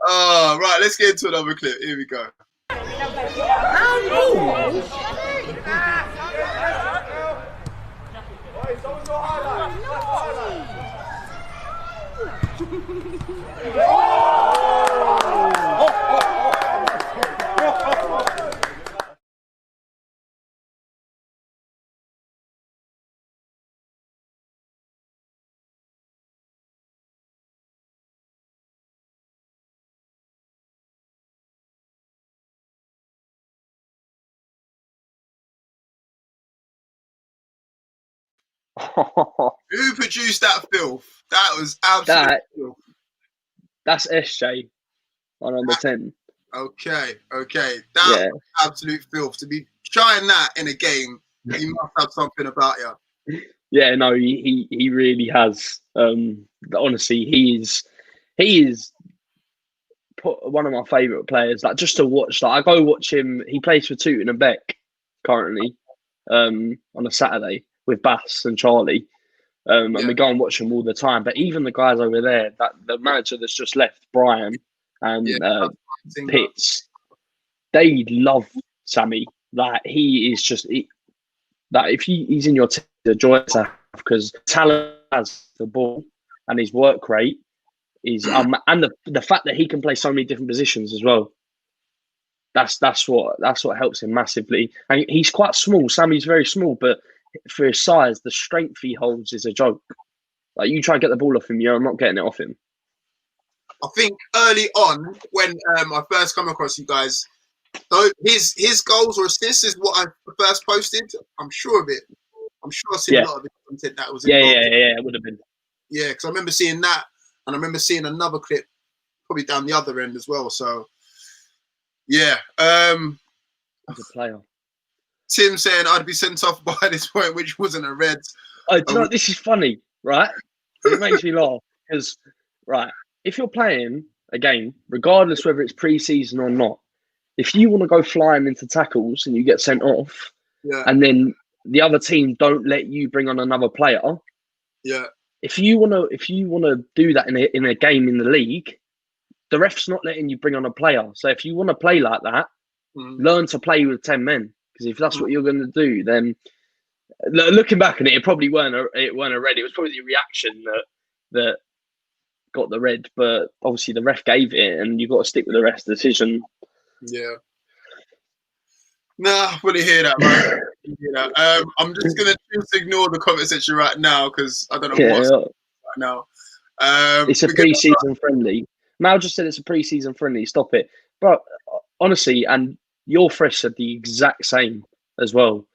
Speaker 2: Right, let's get into another clip. Here we go. Who produced that filth? That was absolute filth.
Speaker 1: That's SJ on number 10.
Speaker 2: Okay. That was absolute filth. To be trying that in a game, you must have something about you.
Speaker 1: Yeah, no, he really has. Honestly, he is one of my favourite players. Like, just to watch, like, I go watch him. He plays for Tooting and Beck currently on a Saturday with Bass and Charlie. And we go and watch them all the time. But even the guys over there, that the manager that's just left, Brian and Pitts, they love Sammy. Like, he is just that if he's in your team, the joy to have, because talent has the ball and his work rate is and the fact that he can play so many different positions as well. That's what helps him massively. And he's quite small. Sammy's very small, but for his size, the strength he holds is a joke. Like, you try and get the ball off him, I'm not getting it off him.
Speaker 2: I think early on, when I first come across you guys, his goals or assists is what I first posted. I'm sure of it. I'm sure I've seen a lot of the content that was involved.
Speaker 1: Yeah, it would have been.
Speaker 2: Yeah, because I remember seeing that, and I remember seeing another clip probably down the other end as well. So, yeah.
Speaker 1: He's a player.
Speaker 2: Tim saying I'd be sent off by this point, which wasn't a red.
Speaker 1: Oh, do you know what? This is funny, right? It makes me laugh because, right, if you're playing a game, regardless whether it's pre-season or not, if you want to go flying into tackles and you get sent off, and then the other team don't let you bring on another player, if you want to do that in a game in the league, the ref's not letting you bring on a player. So if you want to play like that, learn to play with 10 men. Because if that's what you're going to do, then looking back on it, it probably weren't a red. It was probably the reaction that got the red. But obviously the ref gave it, and you've got to stick with the ref's decision.
Speaker 2: Yeah. Nah, I fully hear that, man. I'm just going to choose to ignore the comment section right now because I don't know what's right now.
Speaker 1: It's a pre-season friendly. Mal just said it's a pre-season friendly. Stop it. But honestly, and your fresh said the exact same as well.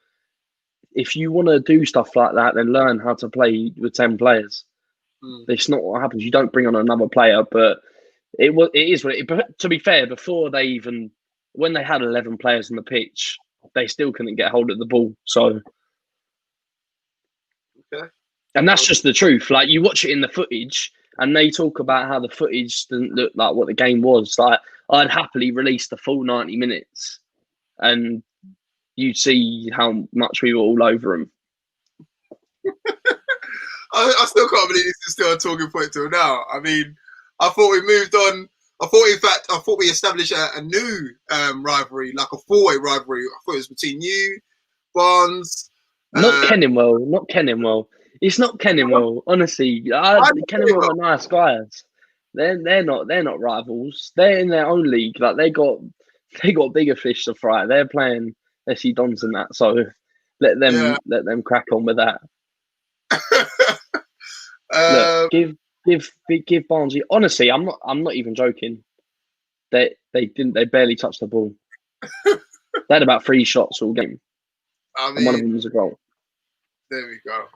Speaker 1: If you want to do stuff like that, then learn how to play with 10 players. It's not what happens. You don't bring on another player, but it is what it is. But to be fair, before when they had 11 players on the pitch, they still couldn't get hold of the ball. So, and that's just the truth. Like, you watch it in the footage, and they talk about how the footage didn't look like what the game was. Like, I'd happily release the full 90 minutes, and you'd see how much we were all over them.
Speaker 2: I still can't believe this is still a talking point till now. I mean, I thought we moved on. I thought we established a new rivalry, like a four-way rivalry. I thought it was between you, Barnes.
Speaker 1: Not Kenninwell. It's not Kenninwell. Honestly, Kenninwell are nice guys. They're not rivals. They're in their own league. Like, they got bigger fish to fry. They're playing SC Dons and that. So let them crack on with that. Look, give Barnsley. Honestly, I'm not even joking. They barely touched the ball. They had about 3 shots all game. And one of them was a goal.
Speaker 2: There we go.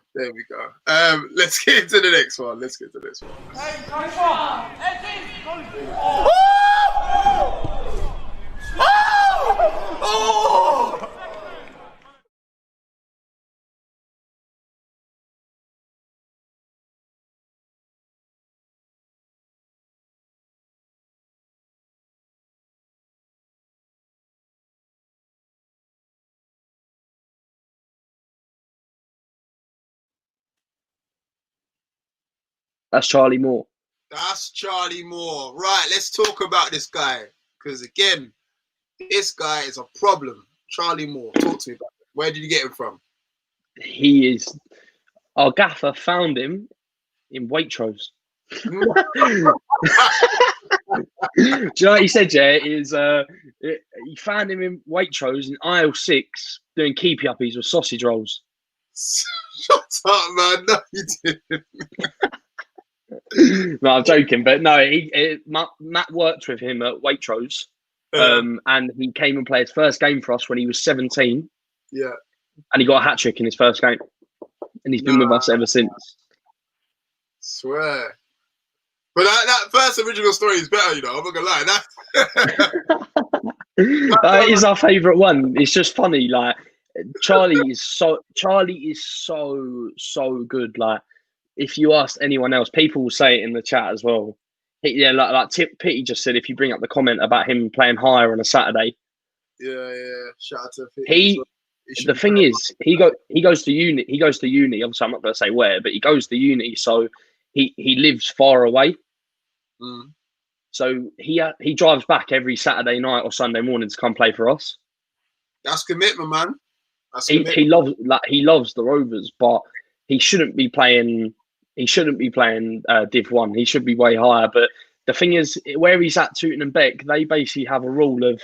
Speaker 2: Let's get into the next one.
Speaker 1: That's Charlie Moore.
Speaker 2: That's Charlie Moore. Right, let's talk about this guy. Because again, this guy is a problem. Charlie Moore, talk to me about it. Where did you get him from?
Speaker 1: He is... Our gaffer found him in Waitrose. Do you know what he said, yeah? He found him in Waitrose in aisle 6 doing keepy uppies with sausage rolls.
Speaker 2: Shut up, man. No, you didn't.
Speaker 1: No, I'm joking, but no, Matt worked with him at Waitrose, and he came and played his first game for us when he was 17.
Speaker 2: Yeah.
Speaker 1: And he got a hat-trick in his first game. And he's been with us ever since.
Speaker 2: Swear. But that first original story is better, you know. I'm not gonna lie.
Speaker 1: That is our favourite one. It's just funny. Like Charlie is so good. Like if you ask anyone else, people will say it in the chat as well. Like Pitty just said, if you bring up the comment about him playing higher on a Saturday.
Speaker 2: Yeah. Shout out to Pitty.
Speaker 1: The thing is, he goes to uni. He goes to uni. Obviously, I'm not going to say where, but he goes to uni. So he lives far away.
Speaker 2: Mm.
Speaker 1: So he drives back every Saturday night or Sunday morning to come play for us.
Speaker 2: That's commitment, man.
Speaker 1: He loves the Rovers, but he shouldn't be playing. He shouldn't be playing Div 1. He should be way higher. But the thing is, where he's at, Tooting and Beck, they basically have a rule of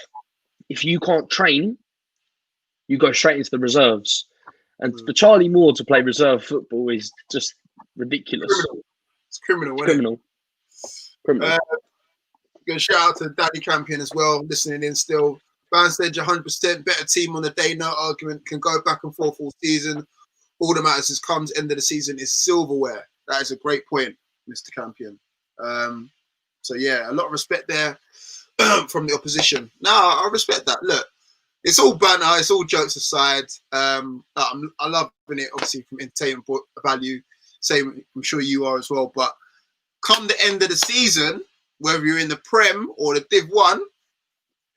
Speaker 1: if you can't train, you go straight into the reserves. And for Charlie Moore to play reserve football is just ridiculous.
Speaker 2: It's criminal.
Speaker 1: Criminal.
Speaker 2: Good shout out to Daddy Campion as well, listening in still. Banstead, 100% better team on the day. No argument. Can go back and forth all season. All that matters is comes end of the season is silverware. That is a great point, Mr. Campion. So yeah, a lot of respect there from the opposition. No, I respect that. Look, it's all banter, it's all jokes aside. I love it, obviously, from entertainment value. Same, I'm sure you are as well. But come the end of the season, whether you're in the Prem or the Div 1,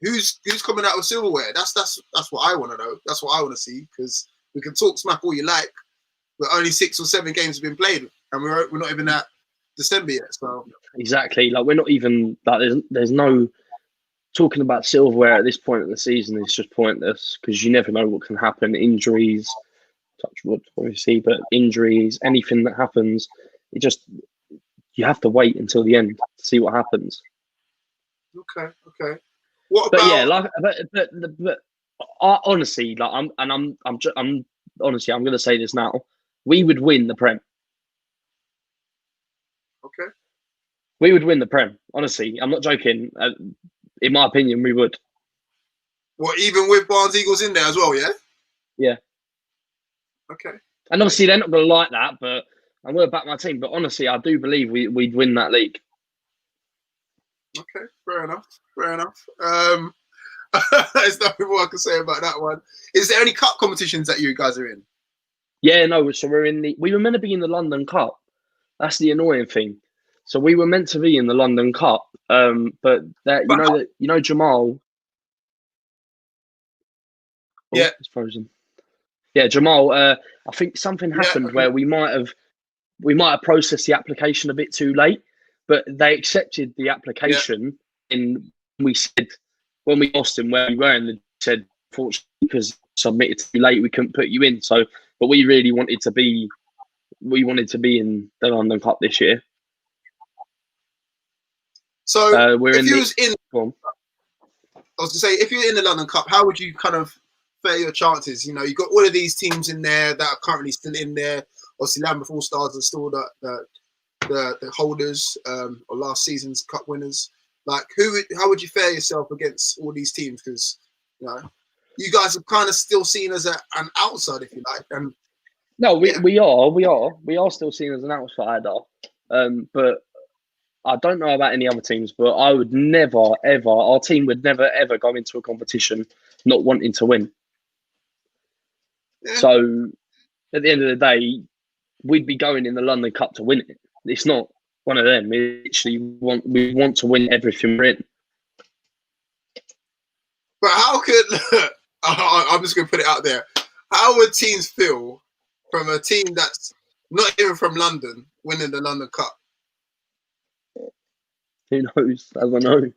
Speaker 2: who's coming out with silverware? That's what I want to know. That's what I want to see, because we can talk smack all you like, but only 6 or 7 games have been played, and we're not even at December yet. So
Speaker 1: exactly, like we're not even like there's no talking about silverware at this point of the season is just pointless, because you never know what can happen. Injuries, touch wood, obviously, but injuries, anything that happens, you have to wait until the end to see what happens.
Speaker 2: Okay. What about?
Speaker 1: But yeah, but honestly, like I'm honestly, I'm going to say this now. We would win the Prem.
Speaker 2: Okay.
Speaker 1: We would win the Prem. Honestly, I'm not joking. In my opinion, we would.
Speaker 2: What, even with Barnes Eagles in there as well, yeah?
Speaker 1: Yeah.
Speaker 2: Okay.
Speaker 1: And obviously, they're not going to like that, but I'm going to back my team. But honestly, I do believe we'd win that league.
Speaker 2: Okay, fair enough. There's nothing more I can say about that one. Is there any cup competitions that you guys are in?
Speaker 1: Yeah, no. So we were meant to be in the London Cup. That's the annoying thing. So we were meant to be in the London Cup, but Jamal.
Speaker 2: Yeah,
Speaker 1: it's frozen. Yeah, Jamal. I think something happened where we might have processed the application a bit too late, but they accepted the application. And we said when we asked them where we were, and they said, "Fortunately, because submitted too late, we couldn't put you in." So, but we really wanted to be. We wanted to be in the London Cup this year.
Speaker 2: So
Speaker 1: we're
Speaker 2: if
Speaker 1: in.
Speaker 2: I was going to say, if you're in the London Cup, how would you kind of fare your chances? You know, you've got all of these teams in there that are currently still in there. Obviously, Lambeth All Stars are still the holders or last season's cup winners. Like, how would you fare yourself against all these teams? Because you guys are kind of still seen as an outsider, if you like. And
Speaker 1: no, we are still seen as an outsider. But I don't know about any other teams. But I would never, ever, our team would never, ever go into a competition not wanting to win. Yeah. So at the end of the day, we'd be going in the London Cup to win it. It's not one of them. We want to win everything we're in.
Speaker 2: But how could I'm just going to put it out there? How would teams feel from a team that's not even from London winning the London Cup?
Speaker 1: Who knows? I don't know.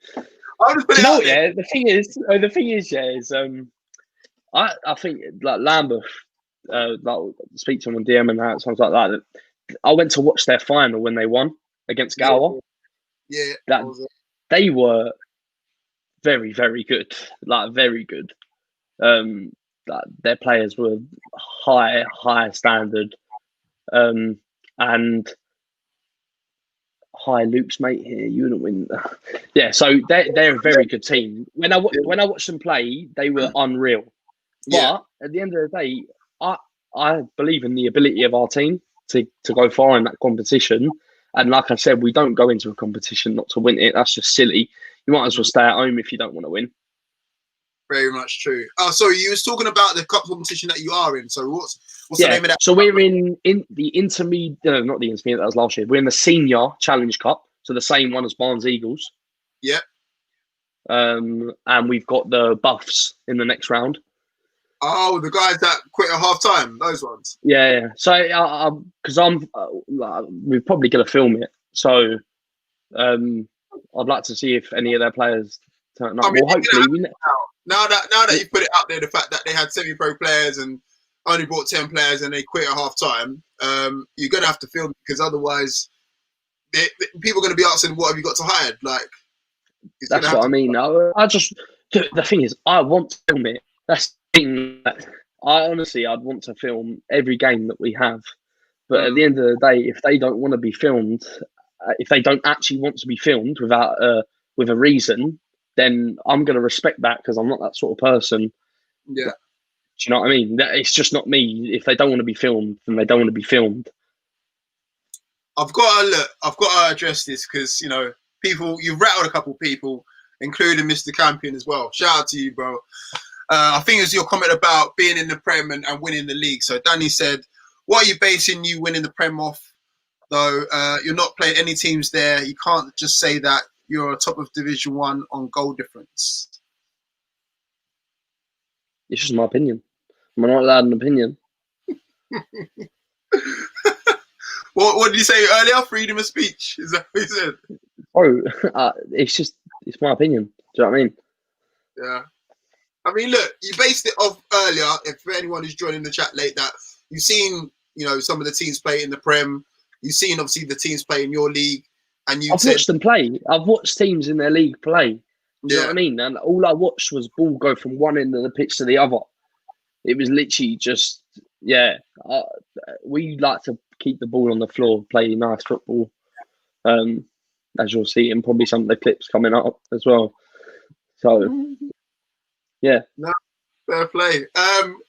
Speaker 2: I'll just put
Speaker 1: Do
Speaker 2: it
Speaker 1: you know
Speaker 2: out
Speaker 1: what,
Speaker 2: there.
Speaker 1: yeah? The thing is, yeah, is I think like Lambeth, like speak to them on DM and that, something like that. I went to watch their final when they won against Gower.
Speaker 2: Yeah,
Speaker 1: That they were very, very good. Like very good. Like their players were high standard. And hi, Luke's mate here. You wouldn't win. Yeah, so they're a very good team. When I watched them play, they were unreal. But at the end of the day, I believe in the ability of our team to go far in that competition. And like I said, we don't go into a competition not to win it. That's just silly. You might as well stay at home if you don't want to win.
Speaker 2: Very much true. Oh, so you was talking about the cup competition that you are in. So what's the name of that?
Speaker 1: So we're in the intermediate, not the intermediate, that was last year. We're in the Senior Challenge Cup. So the same one as Barnes Eagles.
Speaker 2: Yeah.
Speaker 1: And we've got the Buffs in the next round.
Speaker 2: Oh, the guys that quit at half time, those ones.
Speaker 1: Yeah. So because we're probably going to film it. So I'd like to see if any of their players turn up.
Speaker 2: I mean,
Speaker 1: well, hopefully.
Speaker 2: Now that you put it out there, the fact that they had semi-pro players and only brought 10 players and they quit at half time, you're going to have to film because otherwise people are going to be asking, what have you got to hide? Like,
Speaker 1: that's what I mean. I just, the thing is, I want to film it. That's the thing. I'd want to film every game that we have. But at the end of the day, if they don't want to be filmed, if they don't actually want to be filmed with a reason, then I'm going to respect that because I'm not that sort of person.
Speaker 2: Yeah.
Speaker 1: Do you know what I mean? It's just not me. If they don't want to be filmed, then they don't want to be filmed.
Speaker 2: I've got to address this because, you know, you've rattled a couple of people, including Mr. Campion as well. Shout out to you, bro. I think it was your comment about being in the Prem and winning the league. So Danny said, what are you basing you winning the Prem off? Though you're not playing any teams there. You can't just say that you're top of Division 1 on goal difference.
Speaker 1: It's just my opinion. I'm not allowed an opinion.
Speaker 2: What did you say earlier? Freedom of speech. Is that what you said?
Speaker 1: Oh, it's my opinion. Do you know what I mean?
Speaker 2: Yeah. I mean, look, you based it off earlier. If for anyone who's joining the chat late, that you've seen, you know, some of the teams play in the Prem. You've seen obviously the teams play in your league, and I've
Speaker 1: watched them play. I've watched teams in their league play. Do you know what I mean? And all I watched was ball go from one end of the pitch to the other. It was literally just, we like to keep the ball on the floor, play nice football. As you'll see in probably some of the clips coming up as well. So, yeah.
Speaker 2: No, fair play.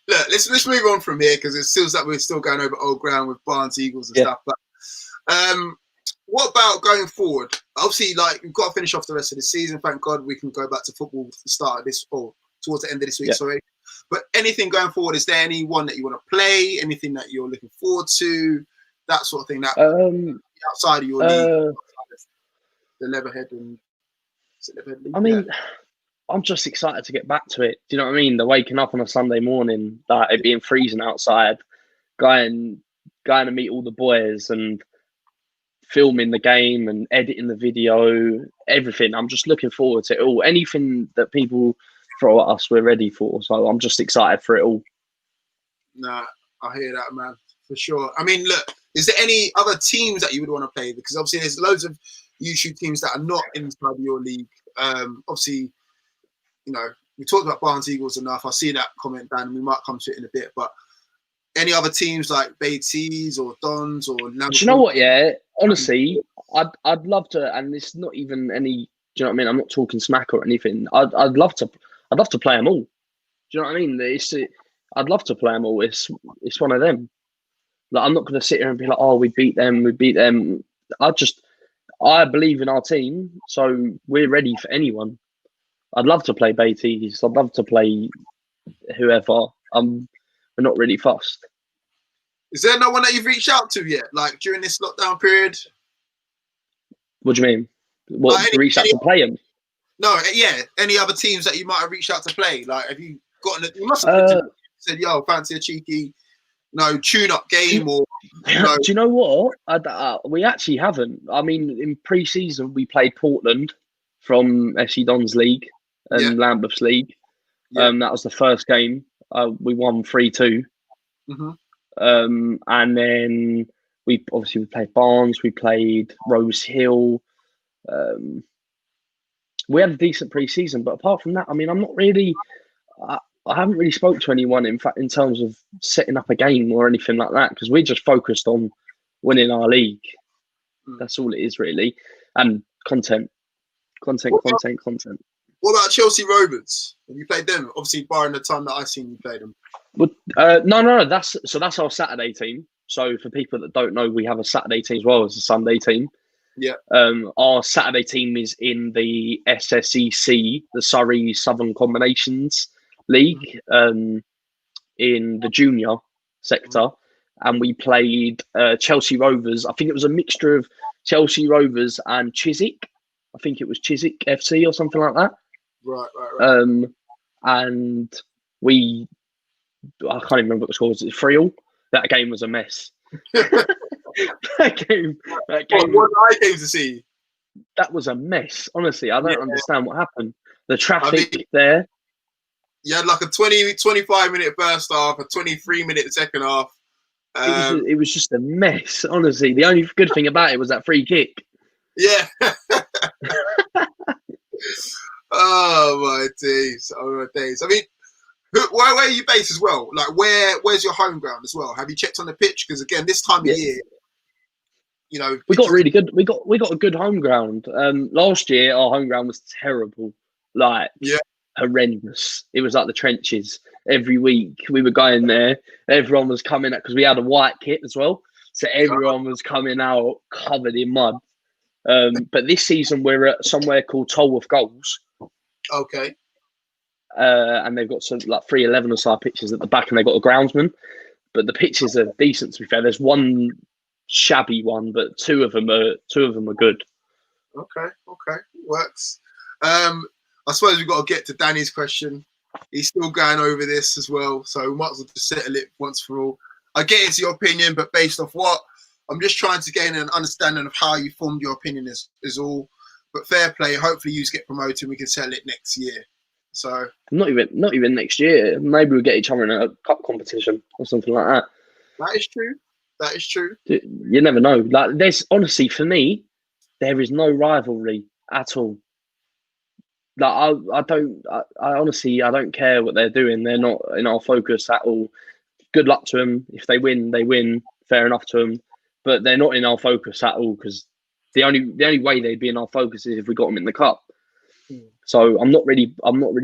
Speaker 2: Look, let's move on from here because it feels like we're still going over old ground with Barnes Eagles and stuff. But what about going forward? Obviously, like we've got to finish off the rest of the season. Thank God we can go back to football at the start of this or towards the end of this week. Sorry. But anything going forward, is there anyone that you want to play? Anything that you're looking forward to? That sort of thing. That outside of your league, the Leatherhead and Leatherhead League?
Speaker 1: I mean, I'm just excited to get back to it. Do you know what I mean? The waking up on a Sunday morning, that it being freezing outside, going to meet all the boys and filming the game and editing the video, everything. I'm just looking forward to it all. Anything that people throw at us, we're ready for. So I'm just excited for it all.
Speaker 2: Nah, I hear that, man, for sure. I mean, look, is there any other teams that you would want to play? Because obviously there's loads of YouTube teams that are not inside your league. Obviously, you know, we talked about Barnes Eagles enough. I see that comment, Dan, and we might come to it in a bit. But any other teams like Beatties or Dons or Liverpool?
Speaker 1: Do you know what? Yeah, honestly, I'd love to, and it's not even any. Do you know what I mean? I'm not talking smack or anything. I'd love to play them all. Do you know what I mean? I'd love to play them all. It's one of them. Like I'm not going to sit here and be like, oh, we beat them. I believe in our team, so we're ready for anyone. I'd love to play Beatties. I'd love to play whoever. We're not really fussed.
Speaker 2: Is there no one that you've reached out to yet? Like during this lockdown period?
Speaker 1: What do you mean? What, reached out to play them?
Speaker 2: No, yeah. Any other teams that you might have reached out to play? Like, have you gotten it? You must have said, yo, fancy a cheeky, tune-up game or? No.
Speaker 1: Do you know what? We actually haven't. I mean, in pre-season we played Portland from FC Don's league and Lambeth's league.
Speaker 2: Yeah.
Speaker 1: That was the first game. We won 3-2. And then we played Barnes. We played Rose Hill. We had a decent pre-season, but apart from that, I mean, I'm not really. I haven't really spoke to anyone, in fact, in terms of setting up a game or anything like that, because we're just focused on winning our league. That's all it is, really. And content. What
Speaker 2: about Chelsea Rovers? Have you played them? Obviously, barring the time that I've seen you play them.
Speaker 1: But, no. That's our Saturday team. So for people that don't know, we have a Saturday team as well as a Sunday team.
Speaker 2: Yeah.
Speaker 1: Our Saturday team is in the SSEC, the Surrey Southern Combinations League, in the junior sector, and we played Chelsea Rovers. I think it was a mixture of Chelsea Rovers and Chiswick. I think it was Chiswick FC or something like that.
Speaker 2: Right.
Speaker 1: And I can't even remember what the score was. 3-3. That game was a mess. that game.
Speaker 2: What I came to see.
Speaker 1: That was a mess. Honestly, I don't understand what happened. The traffic there.
Speaker 2: You had like a 25-minute first half, a 23-minute second half.
Speaker 1: It was just a mess, honestly. The only good thing about it was that free kick.
Speaker 2: Yeah. Oh my days. I mean, where are you based as well? Like, where's your home ground as well? Have you checked on the pitch? Because again, this time of year, you know,
Speaker 1: we got really good. We got a good home ground. Last year our home ground was terrible. Like, horrendous. It was like the trenches. Every week we were going there. Everyone was coming out because we had a white kit as well. So everyone was coming out covered in mud. But this season we're at somewhere called Tolworth Goals.
Speaker 2: Okay.
Speaker 1: And they've got some like 311-a-side pitches at the back, and they've got a groundsman. But the pitches are decent, to be fair. There's one shabby one, but two of them are good.
Speaker 2: Okay, works. I suppose we've got to get to Danny's question. He's still going over this as well, so we might as well just settle it once for all. I get it's your opinion, but based off what? I'm just trying to gain an understanding of how you formed your opinion is all. But fair play. Hopefully you get promoted and we can settle it next year. So
Speaker 1: not even next year. Maybe we'll get each other in a cup competition or something like that.
Speaker 2: That is true.
Speaker 1: You never know. Like, there's honestly, for me, there is no rivalry at all. Like, I honestly don't care what they're doing. They're not in our focus at all. Good luck to them. If they win, they win. Fair enough to them. But they're not in our focus at all, because the only way they'd be in our focus is if we got them in the cup. So I'm not really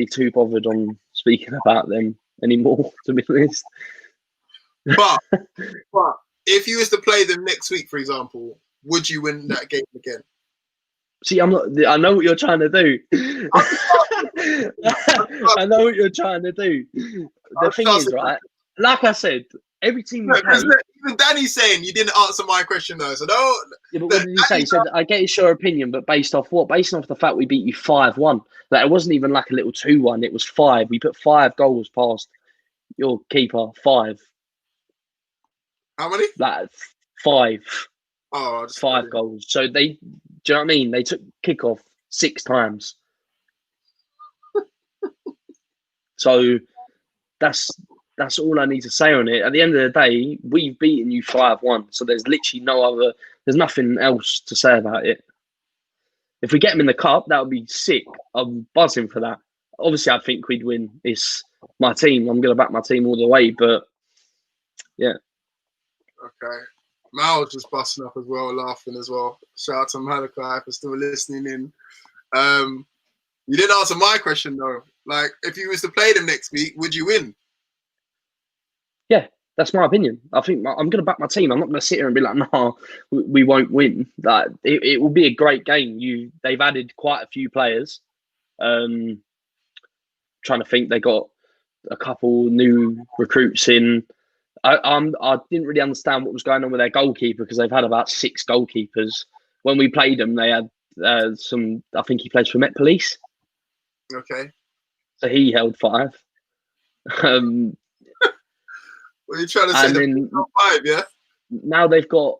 Speaker 1: too bothered on speaking about them anymore, to be honest.
Speaker 2: But if you was to play them next week, for example, would you win that game again?
Speaker 1: See, I know what you're trying to do. I know what you're trying to do. The thing is, right, like I said, every team we play...
Speaker 2: Even Danny's saying you didn't answer my question, though, so no...
Speaker 1: Yeah, but what did you say? He said, I get it's your opinion, but based off what? Based off the fact we beat you 5-1. Like, it wasn't even like a little 2-1, it was 5. We put 5 goals past your keeper, 5.
Speaker 2: How many?
Speaker 1: Like, 5.
Speaker 2: Oh,
Speaker 1: 5 goals. So do you know what I mean? They took kickoff 6 times. So that's all I need to say on it. At the end of the day, we've beaten you 5-1. So there's literally there's nothing else to say about it. If we get them in the cup, that would be sick. I'm buzzing for that. Obviously, I think we'd win. It's my team. I'm going to back my team all the way. But yeah.
Speaker 2: Okay. Mal was just busting up as well, laughing as well. Shout out to Malachi for still listening in. You didn't answer my question though. Like, if you was to play them next week, would you win?
Speaker 1: Yeah, that's my opinion. I think I'm going to back my team. I'm not going to sit here and be like, no, we won't win. Like, it will be a great game. They've added quite a few players. Trying to think, they got a couple new recruits in. I didn't really understand what was going on with their goalkeeper, because they've had about 6 goalkeepers. When we played them, they had some. I think he plays for Met Police.
Speaker 2: Okay.
Speaker 1: So he held 5.
Speaker 2: Well, What are you trying to say? The top 5, yeah.
Speaker 1: Now they've got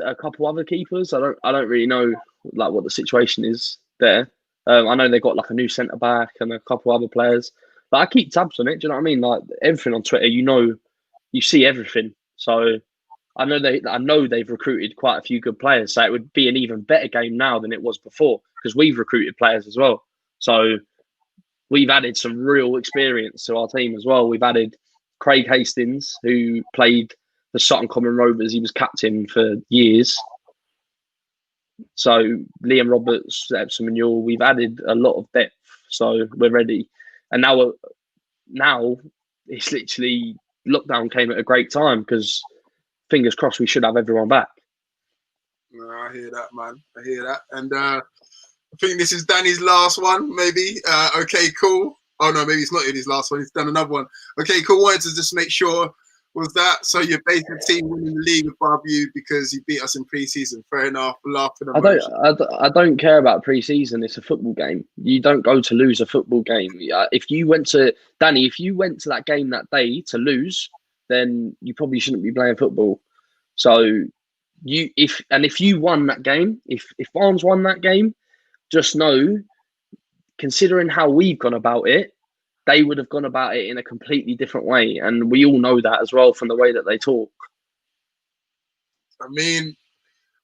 Speaker 1: a couple other keepers. I don't really know like what the situation is there. I know they've got like a new centre back and a couple other players. But I keep tabs on it. Do you know what I mean? Like everything on Twitter, you see everything. So I know they've recruited quite a few good players. So it would be an even better game now than it was before because we've recruited players as well. So we've added some real experience to our team as well. We've added Craig Hastings, who played the Sutton Common Rovers. He was captain for years. So Liam Roberts, Epsom and Ewell, we've added a lot of depth. So we're ready. And now it's literally lockdown came at a great time because fingers crossed we should have everyone back.
Speaker 2: No, I hear that, man. I hear that. And I think this is Danny's last one, maybe. Okay, cool. Oh, no, maybe it's not in his last one. He's done another one. Okay, cool. Wanted to just make sure, was that so your basic team winning the league above you because you beat us in pre-season? Fair enough. Laughing.
Speaker 1: I don't care about pre-season. It's a football game. You don't go to lose a football game. If you went to that game that day to lose, then you probably shouldn't be playing football. So if you won that game, if Barnes won that game, just know, considering how we've gone about it, they would have gone about it in a completely different way. And we all know that as well from the way that they talk.
Speaker 2: I mean,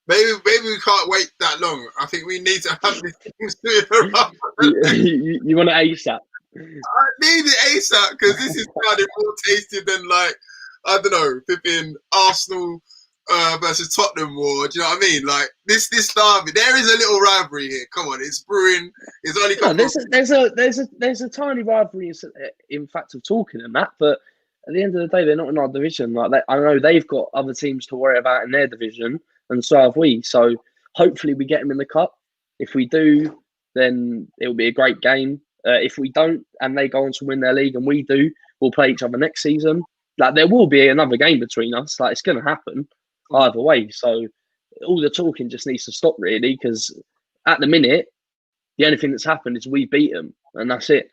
Speaker 2: maybe we can't wait that long. I think we need to have this thing sooner rather than
Speaker 1: you want it ASAP?
Speaker 2: I need it ASAP because this is sounding more tasty than like, I don't know, flipping Arsenal versus Tottenham war. Do you know what I mean? Like this derby, there is a little rivalry here. Come on, it's brewing. It's only
Speaker 1: there's a tiny rivalry in fact of talking and that, but at the end of the day, they're not in our division. Like I know they've got other teams to worry about in their division, and so have we. So hopefully we get them in the cup. If we do, then it'll be a great game. If we don't, and they go on to win their league, and we do, we'll play each other next season. Like there will be another game between us. Like it's going to happen either way. So all the talking just needs to stop really, because at the minute, the only thing that's happened is we beat them, and that's it.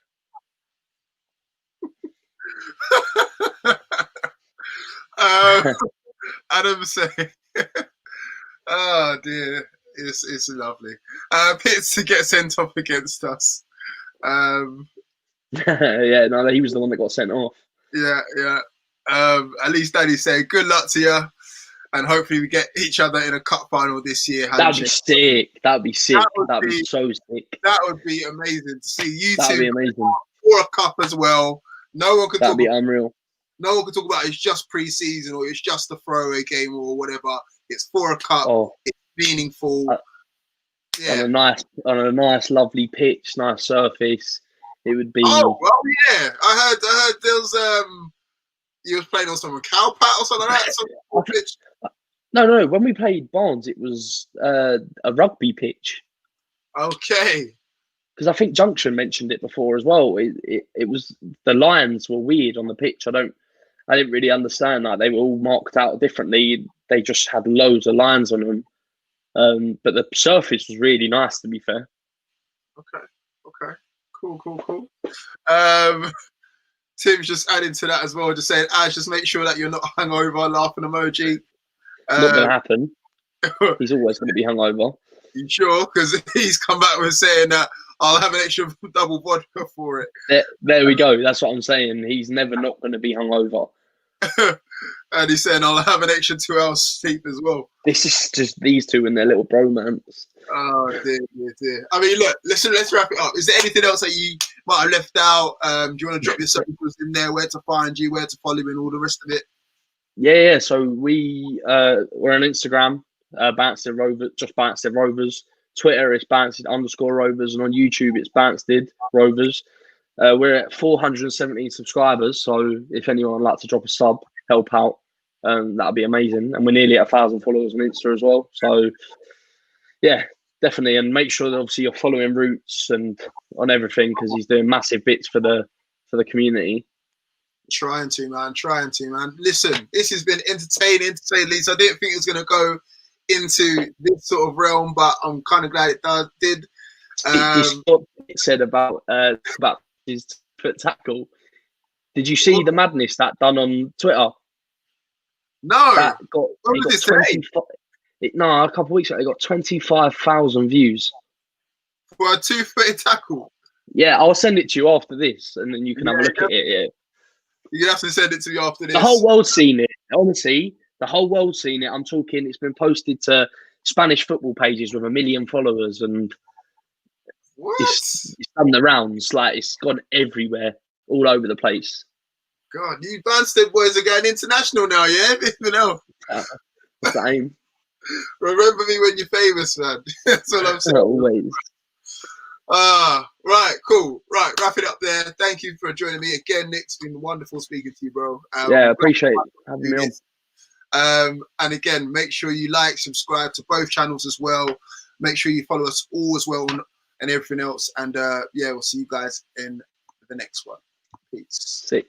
Speaker 2: Adam saying, "Oh dear, it's lovely." Pitts to get sent off against us.
Speaker 1: Yeah, no, he was the one that got sent off.
Speaker 2: Yeah. At least Daddy's saying, "Good luck to you, and hopefully we get each other in a cup final this year."
Speaker 1: That'd be sick. That'd be sick. That'd be so sick.
Speaker 2: That would be amazing to see you
Speaker 1: That'd
Speaker 2: two
Speaker 1: be amazing.
Speaker 2: for a cup as well. No one could.
Speaker 1: That'd be unreal.
Speaker 2: No one can talk about it's just pre-season or it's just a throwaway game or whatever. It's for a cup.
Speaker 1: Oh.
Speaker 2: It's meaningful.
Speaker 1: Yeah. On a nice, lovely pitch, nice surface. It would be.
Speaker 2: Oh well, yeah. I heard there was you was playing on some cow pat or something like that. Pitch.
Speaker 1: No. When we played Barnes, it was a rugby pitch.
Speaker 2: Okay.
Speaker 1: Because I think Junction mentioned it before as well. It was, the lines were weird on the pitch. I didn't really understand that. They were all marked out differently. They just had loads of lines on them. But the surface was really nice, to be fair.
Speaker 2: Okay. Cool. Tim's just adding to that as well, just saying, Ash, just make sure that you're not hungover, laughing emoji.
Speaker 1: Not going to happen. He's always going to be hungover.
Speaker 2: You sure? Because he's come back with saying that I'll have an extra double vodka for it.
Speaker 1: There we go. That's what I'm saying. He's never not going to be hungover.
Speaker 2: And he's saying I'll have an extra 2 hours sleep as well.
Speaker 1: This is just these two and their little bromance.
Speaker 2: Oh dear. I mean, look, let's wrap it up. Is there anything else that you might have left out? Do you want to drop your socials in there, where to find you, where to follow you, and all the rest of it?
Speaker 1: Yeah. So we're on Instagram, Banstead Rovers, just Banstead Rovers. Twitter is Banstead_Rovers, and on YouTube it's Banstead Rovers. We're at 417 subscribers, so if anyone would like to drop a sub, help out, that'd be amazing. And we're nearly at 1,000 followers on Insta as well. So yeah, definitely, and make sure that obviously you're following Roots and on everything, because he's doing massive bits for the community.
Speaker 2: Trying to, man. Listen, this has been entertaining, to say the least. I didn't think it was going to go into this sort of realm, but I'm kind of glad it did.
Speaker 1: What it said about his foot tackle. Did you see the madness that done on Twitter?
Speaker 2: No.
Speaker 1: That got,
Speaker 2: When was this today?
Speaker 1: No, a couple of weeks ago, it got 25,000 views.
Speaker 2: For a 2-footed tackle?
Speaker 1: Yeah, I'll send it to you after this, and then you can have a look at it. Yeah.
Speaker 2: You're going to have to send it to me after this.
Speaker 1: The whole world's seen it. Honestly, the whole world's seen it. I'm talking, it's been posted to Spanish football pages with 1 million followers, and it's done the rounds. Like, it's gone everywhere, all over the place.
Speaker 2: God, you Banstead boys are going international now, yeah? You know.
Speaker 1: Same.
Speaker 2: Remember me when you're famous, man. That's what I'm saying.
Speaker 1: Always.
Speaker 2: Right, cool. Right, wrap it up there. Thank you for joining me again, Nick. It's been wonderful speaking to you, bro.
Speaker 1: Yeah, appreciate having me
Speaker 2: on. And again, make sure you like, subscribe to both channels as well. Make sure you follow us all as well and everything else. And yeah, we'll see you guys in the next one. Peace.
Speaker 1: Sick.